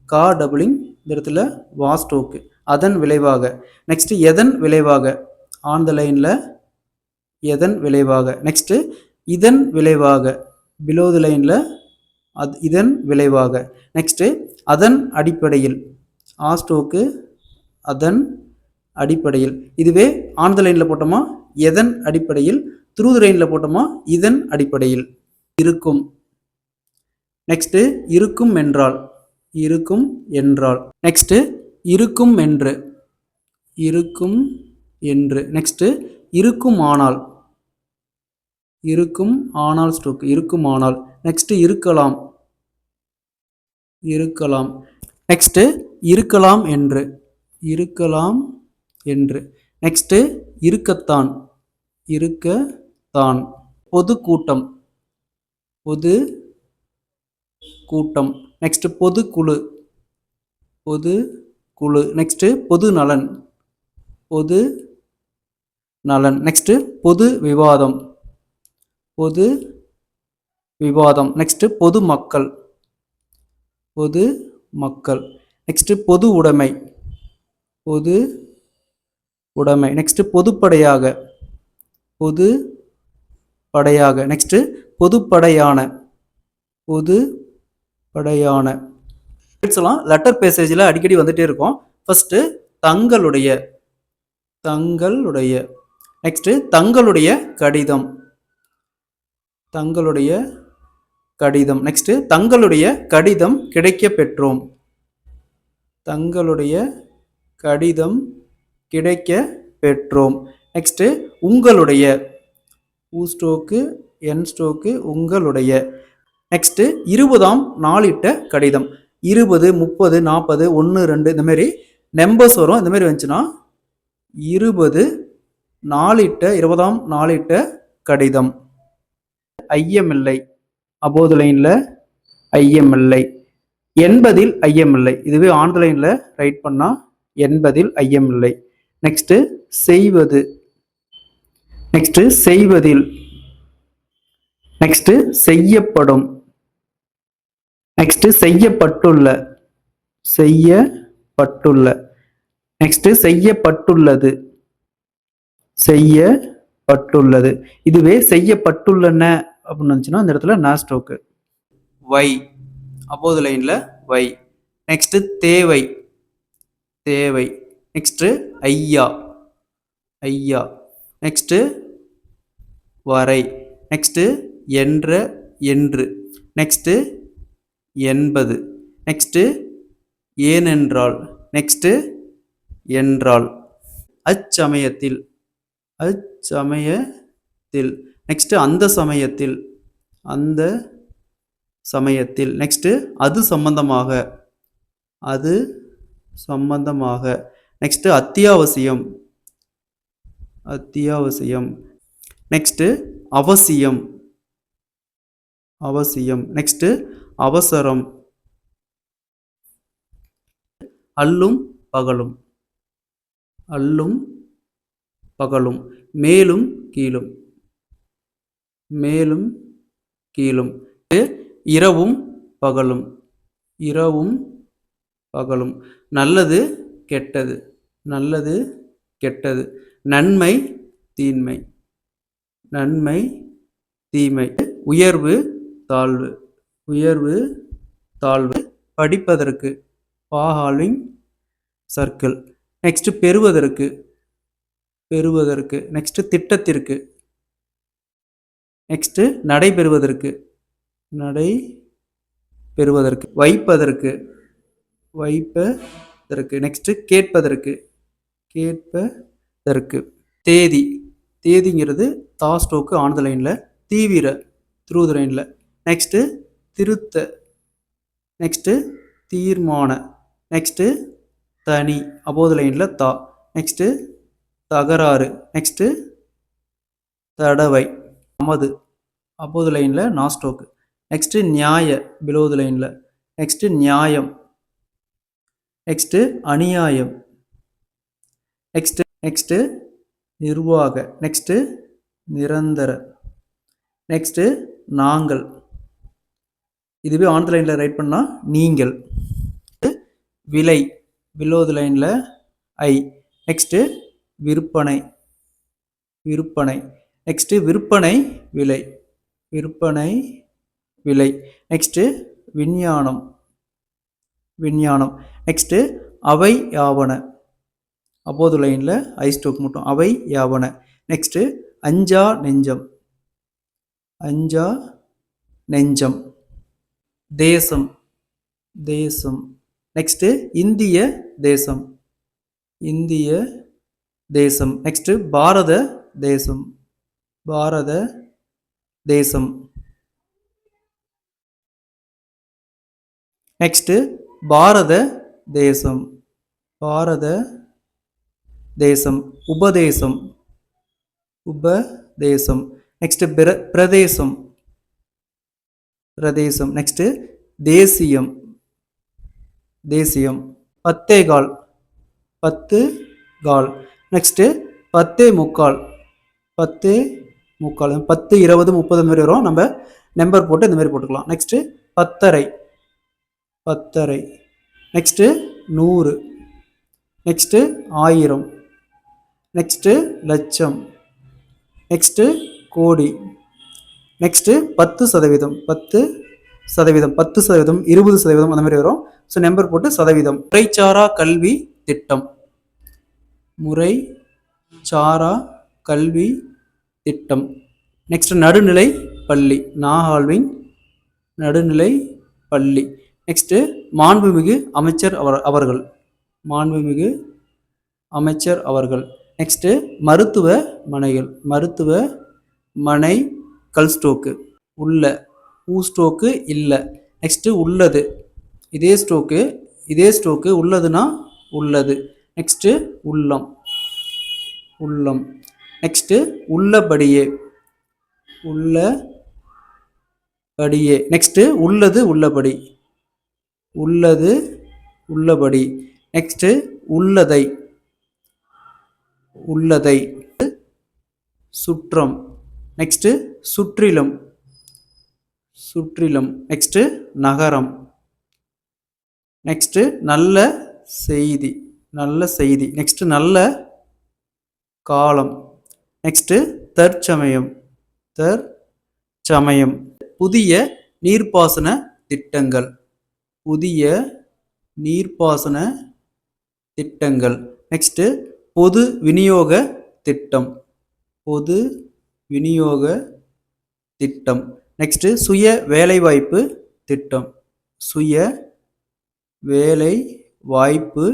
கா டபுளிங் இந்த இடத்துல வா ஸ்ட்ரோக்கு. அதன் விளைவாக. நெக்ஸ்ட் எதன் விளைவாக. ஆன் த லைனில் எதன் விளைவாக. நெக்ஸ்ட் இதன் விளைவாக. பிலோ த லைனில் இதன் விளைவாக. நெக்ஸ்ட் அதன் அடிப்படையில். ஆ ஸ்ட்ரோக்கு அதன் அடிப்படையில். இதுவே ஆன் த லைனில் போட்டோமா எதன் அடிப்படையில், த்ரூ த லைனில் போட்டோமா இதன் அடிப்படையில். இருக்கும். நெக்ஸ்ட் இருக்கும் என்றால். இருக்கும் என்றால். நெக்ஸ்ட் இருக்கும் என்று. இருக்கும் என்று. நெக்ஸ்ட் இருக்கும் ஆனால். இருக்கும் ஆனால் ஸ்ட்ரோக். இருக்கும் ஆனால். நெக்ஸ்ட் இருக்கலாம். இருக்கலாம். நெக்ஸ்ட் இருக்கலாம் என்று. இருக்கலாம் என்று. நெக்ஸ்ட் இருக்கத்தான். இருக்கத்தான். பொது கூட்டம். பொது கூட்டம். நெக்ஸ்ட் பொதுக்குழு. பொது குழு. நெக்ஸ்ட் பொது நலன். பொது நலன். நெக்ஸ்ட் பொது விவாதம். பொது விவாதம். நெக்ஸ்ட் பொது மக்கள். பொது மக்கள். நெக்ஸ்ட் பொது உடைமை. பொது உடைமை. நெக்ஸ்ட் பொதுப்படையாக. பொது படையாக. நெக்ஸ்ட் பொதுப்படையான. பொது படையான. லெட்டர் பேசேஜில் அடிக்கடி வந்துட்டே இருக்கும். ஃபர்ஸ்ட் தங்களுடைய. தங்களுடைய. நெக்ஸ்ட் தங்களுடைய கடிதம். தங்களுடைய கடிதம். நெக்ஸ்ட் தங்களுடைய கடிதம் கிடைக்க பெற்றோம். தங்களுடைய கடிதம் கிடைக்க பெற்றோம். நெக்ஸ்ட் உங்களுடைய. ஊ ஸ்ட்ரோக்கு என் ஸ்ட்ரோக்கு உங்களுடைய. நெக்ஸ்ட் 20ஆம் நாளிட்ட கடிதம். 20, 30, 40, 1, 2 இந்த மாதிரி நம்பர்ஸ் வரும். இந்த மாதிரி வந்துச்சுன்னா 20 நாளிட்ட 20ஆம் நாளிட்ட கடிதம். ஐயமில்லை. அபோவ் லைனில் ஐயமில்லை. 80இல் ஐயமில்லை. இதுவே ஆன் த லைனில் ரைட் பண்ணால் 80இல் ஐயமில்லை. நெக்ஸ்ட் செய்வது. நெக்ஸ்ட் செய்வதில். நெக்ஸ்ட் செய்யப்படும். நெக்ஸ்ட் செய்யப்பட்டுள்ள. செய்யப்பட்டுள்ள. நெக்ஸ்ட் செய்யப்பட்டுள்ளது. செய்யப்பட்டுள்ளது. இதுவே செய்யப்பட்டுள்ளன அப்படின்னு இருந்துச்சுன்னா இந்த இடத்துல நா ஸ்ட்ரோக்கு. வை. அபோவ் த லைனில் வை. நெக்ஸ்ட் தேவை. தேவை. நெக்ஸ்ட் ஐயா. ஐயா. நெக்ஸ்ட் வரை. நெக்ஸ்ட் என்ற என்று. நெக்ஸ்ட் என்பது. நெக்ஸ்ட் ஏனென்றால். நெக்ஸ்ட் என்றால். அச்சமயத்தில். அச்சமயத்தில். நெக்ஸ்ட் அந்த சமயத்தில். அந்த சமயத்தில். நெக்ஸ்ட் அது சம்பந்தமாக. அது சம்பந்தமாக. நெக்ஸ்ட் அத்தியாவசியம். அத்தியாவசியம். நெக்ஸ்ட் அவசியம். அவசியம். நெக்ஸ்ட் அவசரம். அல்லும் பகலும். அல்லும் பகலும். மேலும் கீழும். மேலும் கீழும். இரவும் பகலும். இரவும் பகலும். நல்லது கெட்டது. நல்லது கெட்டது. நன்மை தீன்மை. நன்மை தீமை. உயர்வு தாழ்வு. உயர்வு தாழ்வு. படிப்பதற்கு. பாஹாலிங் சர்க்கிள். நெக்ஸ்ட் பெறுவதற்கு. பெறுவதற்கு. நெக்ஸ்ட் திட்டத்திற்கு. நெக்ஸ்ட் நடைபெறுவதற்கு. நடை பெறுவதற்கு. வைப்பதற்கு. வைப்பதற்கு. நெக்ஸ்ட் கேட்பதற்கு. கேட்பதற்கு. தேதி. தேதிங்கிறது தா ஸ்ட்ரோக்கு ஆன் த லைனில். தீவிர த்ரூ த லைனில். நெக்ஸ்ட் திருத்த. நெக்ஸ்ட் தீர்மான. நெக்ஸ்ட் தனி அபோவ் த லைனில் தா. நெக்ஸ்ட் தகராறு. நெக்ஸ்ட் தடவை. நமது அபோவ் த லைனில் நா ஸ்ட்ரோக்கு. நெக்ஸ்ட் நியாய பிலோ த லைனில். நெக்ஸ்ட் நியாயம். நெக்ஸ்ட் அநியாயம். நெக்ஸ்ட் நிர்வாக. நெக்ஸ்ட் நிரந்தர. நெக்ஸ்ட்டு நாங்கள், இதுவே ஆன் த லைனில் ரைட் பண்ணால் நீங்கள். விலை, பிலோ த லைனில் ஐ. நெக்ஸ்ட்டு விற்பனை, விற்பனை. நெக்ஸ்ட்டு விற்பனை விலை, விற்பனை விலை. நெக்ஸ்ட்டு விஞ்ஞானம், விஞ்ஞானம். நெக்ஸ்ட்டு அவை யாவன, அப்போது லைனில் ஐ ஸ்டோக் மட்டும், அவை யாவன. நெக்ஸ்ட்டு அஞ்சா நெஞ்சம், அஞ்சா நெஞ்சம். தேசம், தேசம். நெக்ஸ்ட்டு இந்திய தேசம், இந்திய தேசம். நெக்ஸ்ட்டு பாரத தேசம், பாரத தேசம். நெக்ஸ்ட்டு பாரத தேசம், பாரத தேசம். உபதேசம், உபதேசம். நெக்ஸ்ட்டு பிரதேசம், பிரதேசம். நெக்ஸ்ட்டு தேசியம், தேசியம். பத்தேகால், பத்து கால். நெக்ஸ்ட்டு பத்தே முக்கால், பத்தே முக்கால். 10, 20, 30 மாதிரி வரும், நம்ம நம்பர் போட்டு இந்த மாதிரி போட்டுக்கலாம். நெக்ஸ்ட்டு பத்தரை, பத்தரை. நெக்ஸ்ட்டு 100. நெக்ஸ்ட்டு 1000. நெக்ஸ்ட்டு லட்சம். நெக்ஸ்ட்டு கோடி. நெக்ஸ்ட்டு 10%, 10%, 10%, 20% அந்த மாதிரி வரும். ஸோ நம்பர் போட்டு சதவீதம். முறைச்சாரா கல்வி திட்டம், முறைச்சாரா கல்வி திட்டம். நெக்ஸ்ட் நடுநிலை பள்ளி, நாஹால்விங் நடுநிலை பள்ளி. நெக்ஸ்ட்டு மாண்புமிகு அமைச்சர் அவர்கள், மாண்புமிகு அமைச்சர் அவர்கள். நெக்ஸ்ட்டு மருத்துவ மனைகள், மருத்துவ மனை கல் ஸ்டோக்கு. உள்ள, ஊ ஸ்டோக்கு இல்லை. நெக்ஸ்ட்டு உள்ளது, இதே ஸ்டோக்கு, இதே ஸ்டோக்கு. உள்ளதுன்னா உள்ளது. நெக்ஸ்ட்டு உள்ளம், உள்ளம். நெக்ஸ்ட்டு உள்ளபடியே, உள்ளபடியே. நெக்ஸ்ட்டு உள்ளது உள்ளபடி, உள்ளது உள்ளபடி. நெக்ஸ்ட்டு உள்ளதை, உள்ளதை. சுற்றம். நெக்ஸ்ட்டு சுற்றிலும், சுற்றிலும். நெக்ஸ்ட்டு நகரம். நெக்ஸ்ட்டு நல்ல செய்தி, நல்ல செய்தி. நெக்ஸ்ட்டு நல்ல காலம். நெக்ஸ்ட்டு தற்சமயம், தற்சமயம். புதிய நீர்ப்பாசன திட்டங்கள், புதிய நீர்ப்பாசன திட்டங்கள். நெக்ஸ்ட்டு பொது விநியோக திட்டம், பொது விநியோக திட்டம். நெக்ஸ்ட்டு சுய வேலைவாய்ப்பு திட்டம், சுய வேலை வாய்ப்பு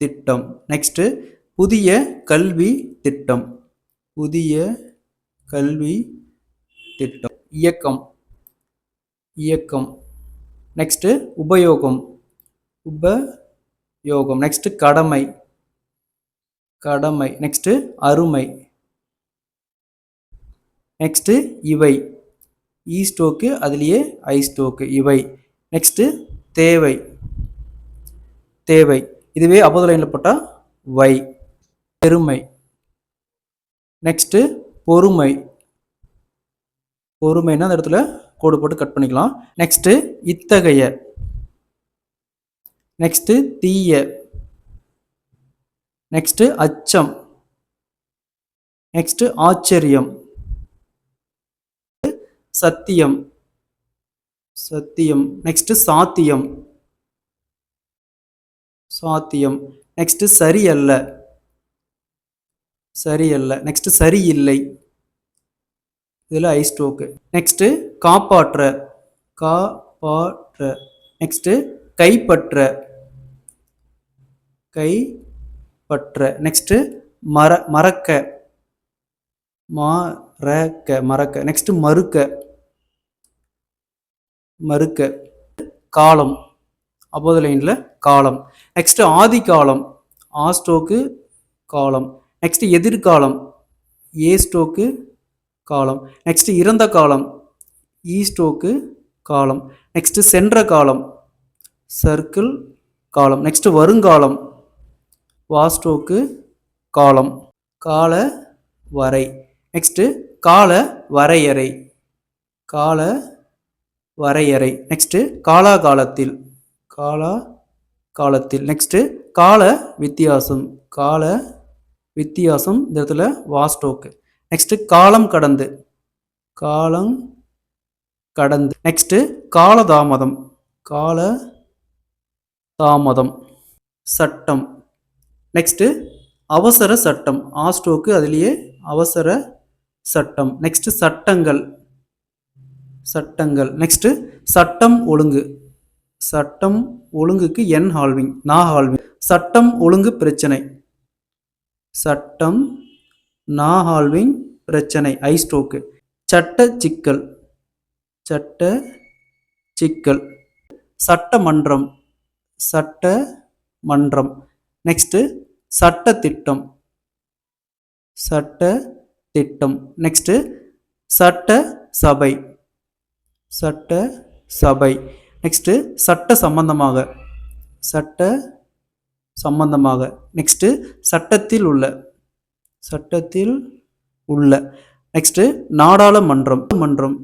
திட்டம். நெக்ஸ்ட்டு புதிய கல்வி திட்டம், புதிய கல்வி திட்டம். இயக்கம், இயக்கம். நெக்ஸ்ட்டு உபயோகம், உபயோகம். நெக்ஸ்ட்டு கடமை, கடமை. நெக்ஸ்ட்டு அருமை. நெக்ஸ்ட்டு இவை, ஈ ஸ்டோக்கு, அதுலேயே ஐ ஸ்டோக்கு, இவை. நெக்ஸ்ட்டு தேவை, தேவை. இதுவே அப்போது லைனில் போட்டால் வை. பெருமை. நெக்ஸ்ட்டு பொறுமை, பொறுமைன்னா அந்த இடத்துல கோடு போட்டு கட் பண்ணிக்கலாம். நெக்ஸ்ட்டு இத்தகைய. நெக்ஸ்ட்டு தீய. நெக்ஸ்ட்டு அச்சம். நெக்ஸ்ட்டு ஆச்சரியம். சத்தியம், சத்தியம். நெக்ஸ்ட் சாத்தியம், சாத்தியம். நெக்ஸ்ட் சரியல்ல, சரியல்ல. நெக்ஸ்ட் சரியில்லை, இதில் ஐ ஸ்டோக்கு. நெக்ஸ்ட் காப்பாற்ற, காப்பாற்ற. நெக்ஸ்ட் கைப்பற்ற, கைப்பற்ற. நெக்ஸ்ட் மறக்க, மறக்க, மறக்க. நெக்ஸ்ட் மறுக்க, மறுக்க. காலம், அப்போது லைனில் காலம். நெக்ஸ்ட் ஆதி காலம், ஆ ஸ்டோக்கு காலம். நெக்ஸ்ட் எதிர்காலம், ஏ ஸ்டோக்கு காலம். நெக்ஸ்ட் இறந்த காலம், ஈ ஸ்டோக்கு காலம். நெக்ஸ்ட் சென்ற காலம், சர்க்கிள் காலம். நெக்ஸ்ட் வருங்காலம், வா ஸ்டோக்கு காலம். கால வரை. நெக்ஸ்ட்டு கால வரையறை, கால வரையறை. நெக்ஸ்ட்டு காலாகாலத்தில், காலா காலத்தில். நெக்ஸ்ட்டு கால வித்தியாசம், கால வித்தியாசம். இந்த இடத்துல வாஸ்டோக்கு. நெக்ஸ்ட்டு காலம் கடந்து, காலம் கடந்து. நெக்ஸ்ட்டு காலதாமதம், கால தாமதம். சட்டம். நெக்ஸ்ட்டு அவசர சட்டம், ஆஸ்டோக்கு அதிலேயே அவசர சட்டம். நெக்ஸ்ட்டு சட்டங்கள், சட்டங்கள். நெக்ஸ்ட்டு சட்டம் ஒழுங்கு, சட்டம் ஒழுங்குக்கு என் ஹால்விங், நா ஹால்விங். சட்டம் ஒழுங்கு பிரச்சனை, சட்டம் நா ஹால்விங் பிரச்சனை, ஐஸ்டோக்கு. சட்ட சிக்கல், சட்ட சிக்கல். சட்டமன்றம், சட்ட மன்றம். நெக்ஸ்ட்டு சட்ட திட்டம், சட்ட திட்டம். நெக்ஸ்ட்டு சட்ட சபை, சட்ட சபை. நெக்ஸ்ட்டு சட்ட சம்பந்தமாக, சட்ட சம்பந்தமாக. நெக்ஸ்ட்டு சட்டத்தில் உள்ள, சட்டத்தில் உள்ள. நெக்ஸ்ட்டு நாடாளுமன்றம், மன்றம்,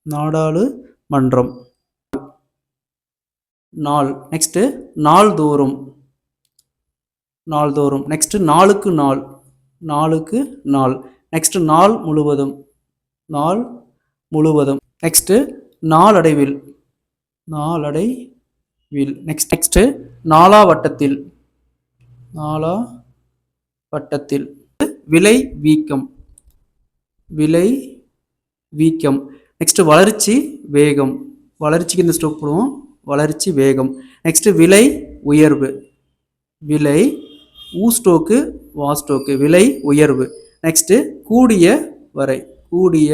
நாடாளுமன்றம். நாள். நெக்ஸ்ட்டு நாள்தோறும், நாள்தோறும். நெக்ஸ்ட்டு நாளுக்கு நாள், நாளுக்கு நாள். நெக்ஸ்ட்டு நாள் முழுவதும், நாள் முழுவதும். நெக்ஸ்ட்டு நாளடைவில், நாளடைவில். நெக்ஸ்ட்டு நாளாவட்டத்தில், நாளாவட்டத்தில். விலை வீக்கம், விலை வீக்கம். நெக்ஸ்ட்டு வளர்ச்சி வேகம், வளர்ச்சிக்கு இந்த ஸ்டோக் போடுவோம், வளர்ச்சி வேகம். நெக்ஸ்ட்டு விலை உயர்வு, விலை ஊஸ்டோக்கு வாஸ்டோக்கு, விலை உயர்வு. நெக்ஸ்ட்டு கூடிய வரை, கூடிய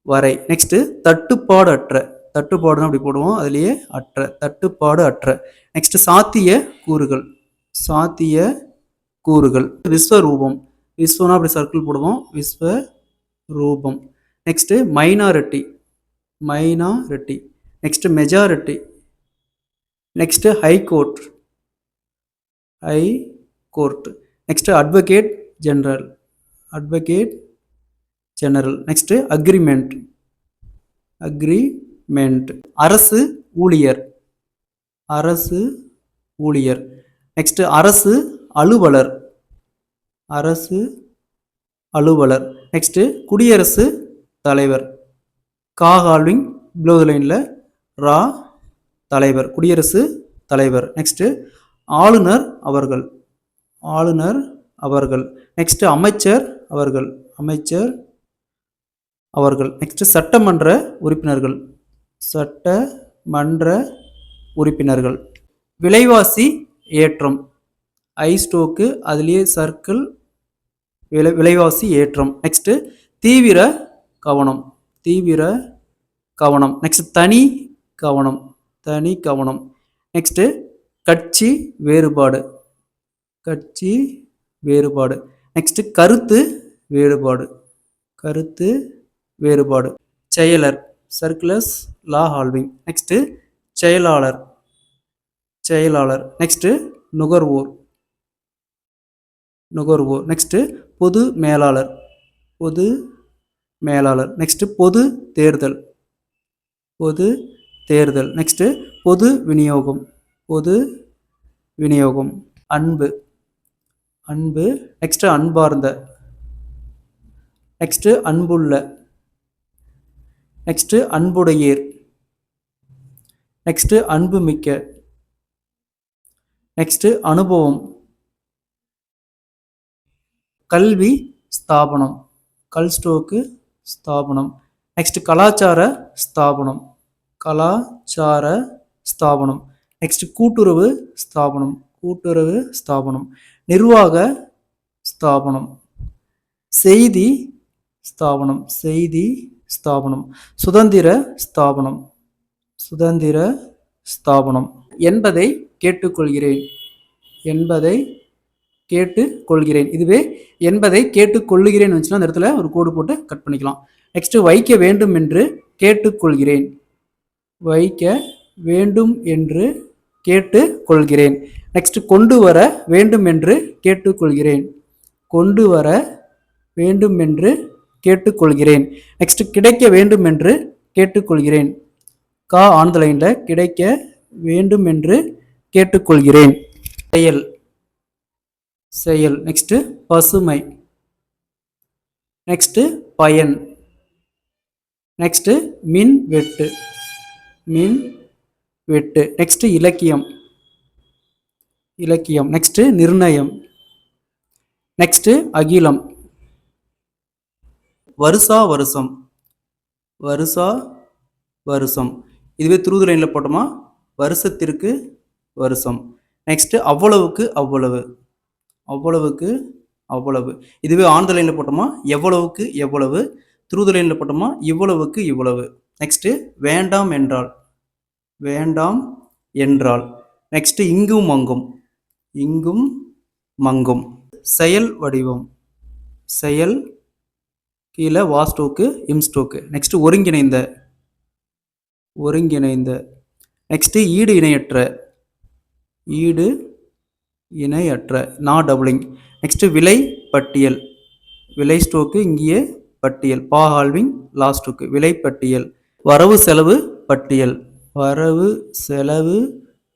வரை. நெக்ஸ்ட்டு தட்டுப்பாடு அற்ற, தட்டுப்பாடுன்னு அப்படி போடுவோம், அதுலேயே அற்ற, தட்டுப்பாடு அற்ற. நெக்ஸ்ட்டு சாத்திய கூறுகள், சாத்திய கூறுகள். விஸ்வரூபம், விஸ்வனா அப்படி சர்க்கிள் போடுவோம், விஸ்வரூபம். Next minority, minority. Next majority. Next high court, high court. Next advocate general, advocate general. Next agreement, agreement. அரசு ஊழியர், அரசு ஊழியர். நெக்ஸ்ட்டு அரசு அலுவலர், அரசு அலுவலர். நெக்ஸ்ட்டு குடியரசு தலைவர், கா ஹால்விங் பிலோ த லைனில் ரா தலைவர், குடியரசு தலைவர். நெக்ஸ்ட்டு ஆளுநர் அவர்கள், ஆளுநர் அவர்கள். நெக்ஸ்ட்டு அமைச்சர் அவர்கள், அமைச்சர் அவர்கள். நெக்ஸ்ட்டு சட்டமன்ற உறுப்பினர்கள், சட்டமன்ற உறுப்பினர்கள். விலைவாசி ஏற்றம், ஐஸ்டோக்கு அதிலேயே சர்க்கிள், விலைவாசி ஏற்றம். நெக்ஸ்ட்டு தீவிர கவனம், தீவிர கவனம். நெக்ஸ்ட் தனி கவனம், தனி கவனம். நெக்ஸ்ட்டு கட்சி வேறுபாடு, கட்சி வேறுபாடு. நெக்ஸ்ட்டு கருத்து வேறுபாடு, கருத்து வேறுபாடு. செயலர், சர்க்குலஸ் லா ஹால்விங். நெக்ஸ்ட்டு செயலாளர், செயலாளர். நெக்ஸ்ட்டு நுகர்வோர், நுகர்வோர். நெக்ஸ்ட்டு பொது மேலாளர், பொது மேலாளர். நெக்ஸ்ட்டு பொது தேர்தல், பொது தேர்தல். நெக்ஸ்ட்டு பொது விநியோகம், பொது விநியோகம். அன்பு, அன்பு. நெக்ஸ்ட்டு அன்பார்ந்த, நெக்ஸ்ட்டு அன்புள்ள, நெக்ஸ்ட்டு அன்புடையீர், நெக்ஸ்ட்டு அன்புமிக்க, நெக்ஸ்ட்டு அனுபவம். கல்வி ஸ்தாபனம், கல்ஸ்டோக்கு ஸ்தாபனம். நெக்ஸ்ட் கலாச்சார ஸ்தாபனம், கலாச்சார ஸ்தாபனம். நெக்ஸ்ட் கூட்டுறவு ஸ்தாபனம், கூட்டுறவு ஸ்தாபனம். நிர்வாக ஸ்தாபனம், செய்தி ஸ்தாபனம், செய்தி ஸ்தாபனம். சுதந்திர ஸ்தாபனம், சுதந்திர ஸ்தாபனம். என்பதை கேட்டுக்கொள்கிறேன், என்பதை கேட்டுக்கொள்கிறேன். இதுவே என்பதை கேட்டுக்கொள்ளுகிறேன் வந்துச்சுன்னா அந்த இடத்துல ஒரு கோடு போட்டு கட் பண்ணிக்கலாம். நெக்ஸ்ட் வைக்க வேண்டும் என்று கேட்டுக்கொள்கிறேன், வைக்க வேண்டும் என்று கேட்டுக்கொள்கிறேன். நெக்ஸ்ட் கொண்டு வர வேண்டும் என்று கேட்டுக்கொள்கிறேன், கொண்டு வர வேண்டுமென்று கேட்டுக்கொள்கிறேன். நெக்ஸ்ட் கிடைக்க வேண்டுமென்று கேட்டுக்கொள்கிறேன். கா ஆன் த லைன்ல கிடைக்க வேண்டுமென்று கேட்டுக்கொள்கிறேன். செயல் செயல். நெக்ஸ்ட் பசுமை. நெக்ஸ்ட் பயன். நெக்ஸ்ட் மின் வெட்டு மின் வெட்டு. நெக்ஸ்ட் இலக்கியம் இலக்கியம். நெக்ஸ்ட் நிர்ணயம். நெக்ஸ்ட் அகிலம். வருஷா வருஷம் வருஷா வருஷம். இதுவே துருது லைனில் போட்டோமா வருஷத்திற்கு வருஷம். நெக்ஸ்ட் அவ்வளவுக்கு அவ்வளவு அவ்வளவுக்கு அவ்வளவு. இதுவே ஆன் த லைனில் போட்டோமா எவ்வளவுக்கு எவ்வளவு. துருது லைனில் போட்டோமா இவ்வளவுக்கு இவ்வளவு. நெக்ஸ்ட் வேண்டாம் என்றால் வேண்டாம் என்றால். நெக்ஸ்ட் இங்கும் மங்கும் இங்கும் மங்கும். செயல் வடிவம் செயல் கீழே வா ஸ்டோக்கு இம் ஸ்டோக்கு. நெக்ஸ்ட் ஒருங்கிணைந்த ஒருங்கிணைந்த. நெக்ஸ்ட் ஈடு இணையற்ற ஈடு இணையற்ற நா டபுளிங். நெக்ஸ்ட் விலை பட்டியல் விலை ஸ்டோக்கு இங்கேயே பட்டியல் பா ஹால்விங் லாஸ்டுக்கு விலை பட்டியல். வரவு செலவு பட்டியல் வரவு செலவு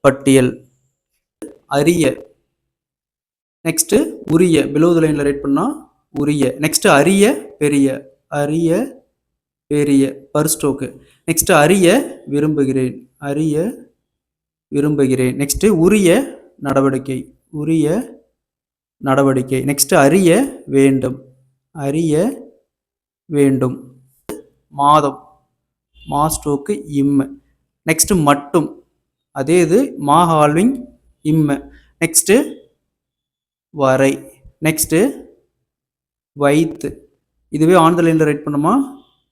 பட்டியல். அரிய. நெக்ஸ்ட் உரிய பிலோ த லைன்ல ரைட் பண்ணா உரிய. நெக்ஸ்ட் அரிய பெரிய அரிய பெரிய பர் ஸ்டோக்கு. நெக்ஸ்ட் அறிய விரும்புகிறேன் அறிய விரும்புகிறேன். நெக்ஸ்ட் உரிய நடவடிக்கை உரிய நடவடிக்கை. நெக்ஸ்ட் அறிய வேண்டும் அறிய வேண்டும். மாதம் மா ஸ்டோக்கு இம். நெக்ஸ்ட் மட்டும் அதே இது மா ஹால்விங் இம். நெக்ஸ்ட் வரை. நெக்ஸ்ட் வைத்து. இதுவே ஆன் த லைன்ல ரைட் பண்ணுமா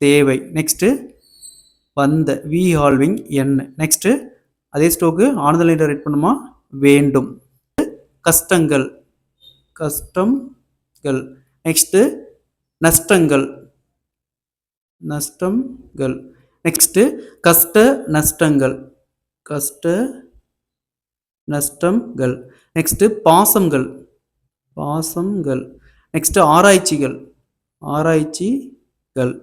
தேவை. நெக்ஸ்ட் வந்த வி ஹால்விங் என். நெக்ஸ்ட் அதே ஸ்டோக்கு ஆன் த லைன்ல ரைட் பண்ணுமா வேண்டும். கஷ்டங்கள் கஷ்டங்கள். நெக்ஸ்ட் நஷ்டங்கள் நஷ்டங்கள். நெக்ஸ்ட் கஷ்ட நஷ்டங்கள் கஷ்ட நஷ்டங்கள். நெக்ஸ்ட் பாசங்கள் பாசங்கள். நெக்ஸ்ட் ஆராய்ச்சிகள் ஆராய்ச்சிகள்.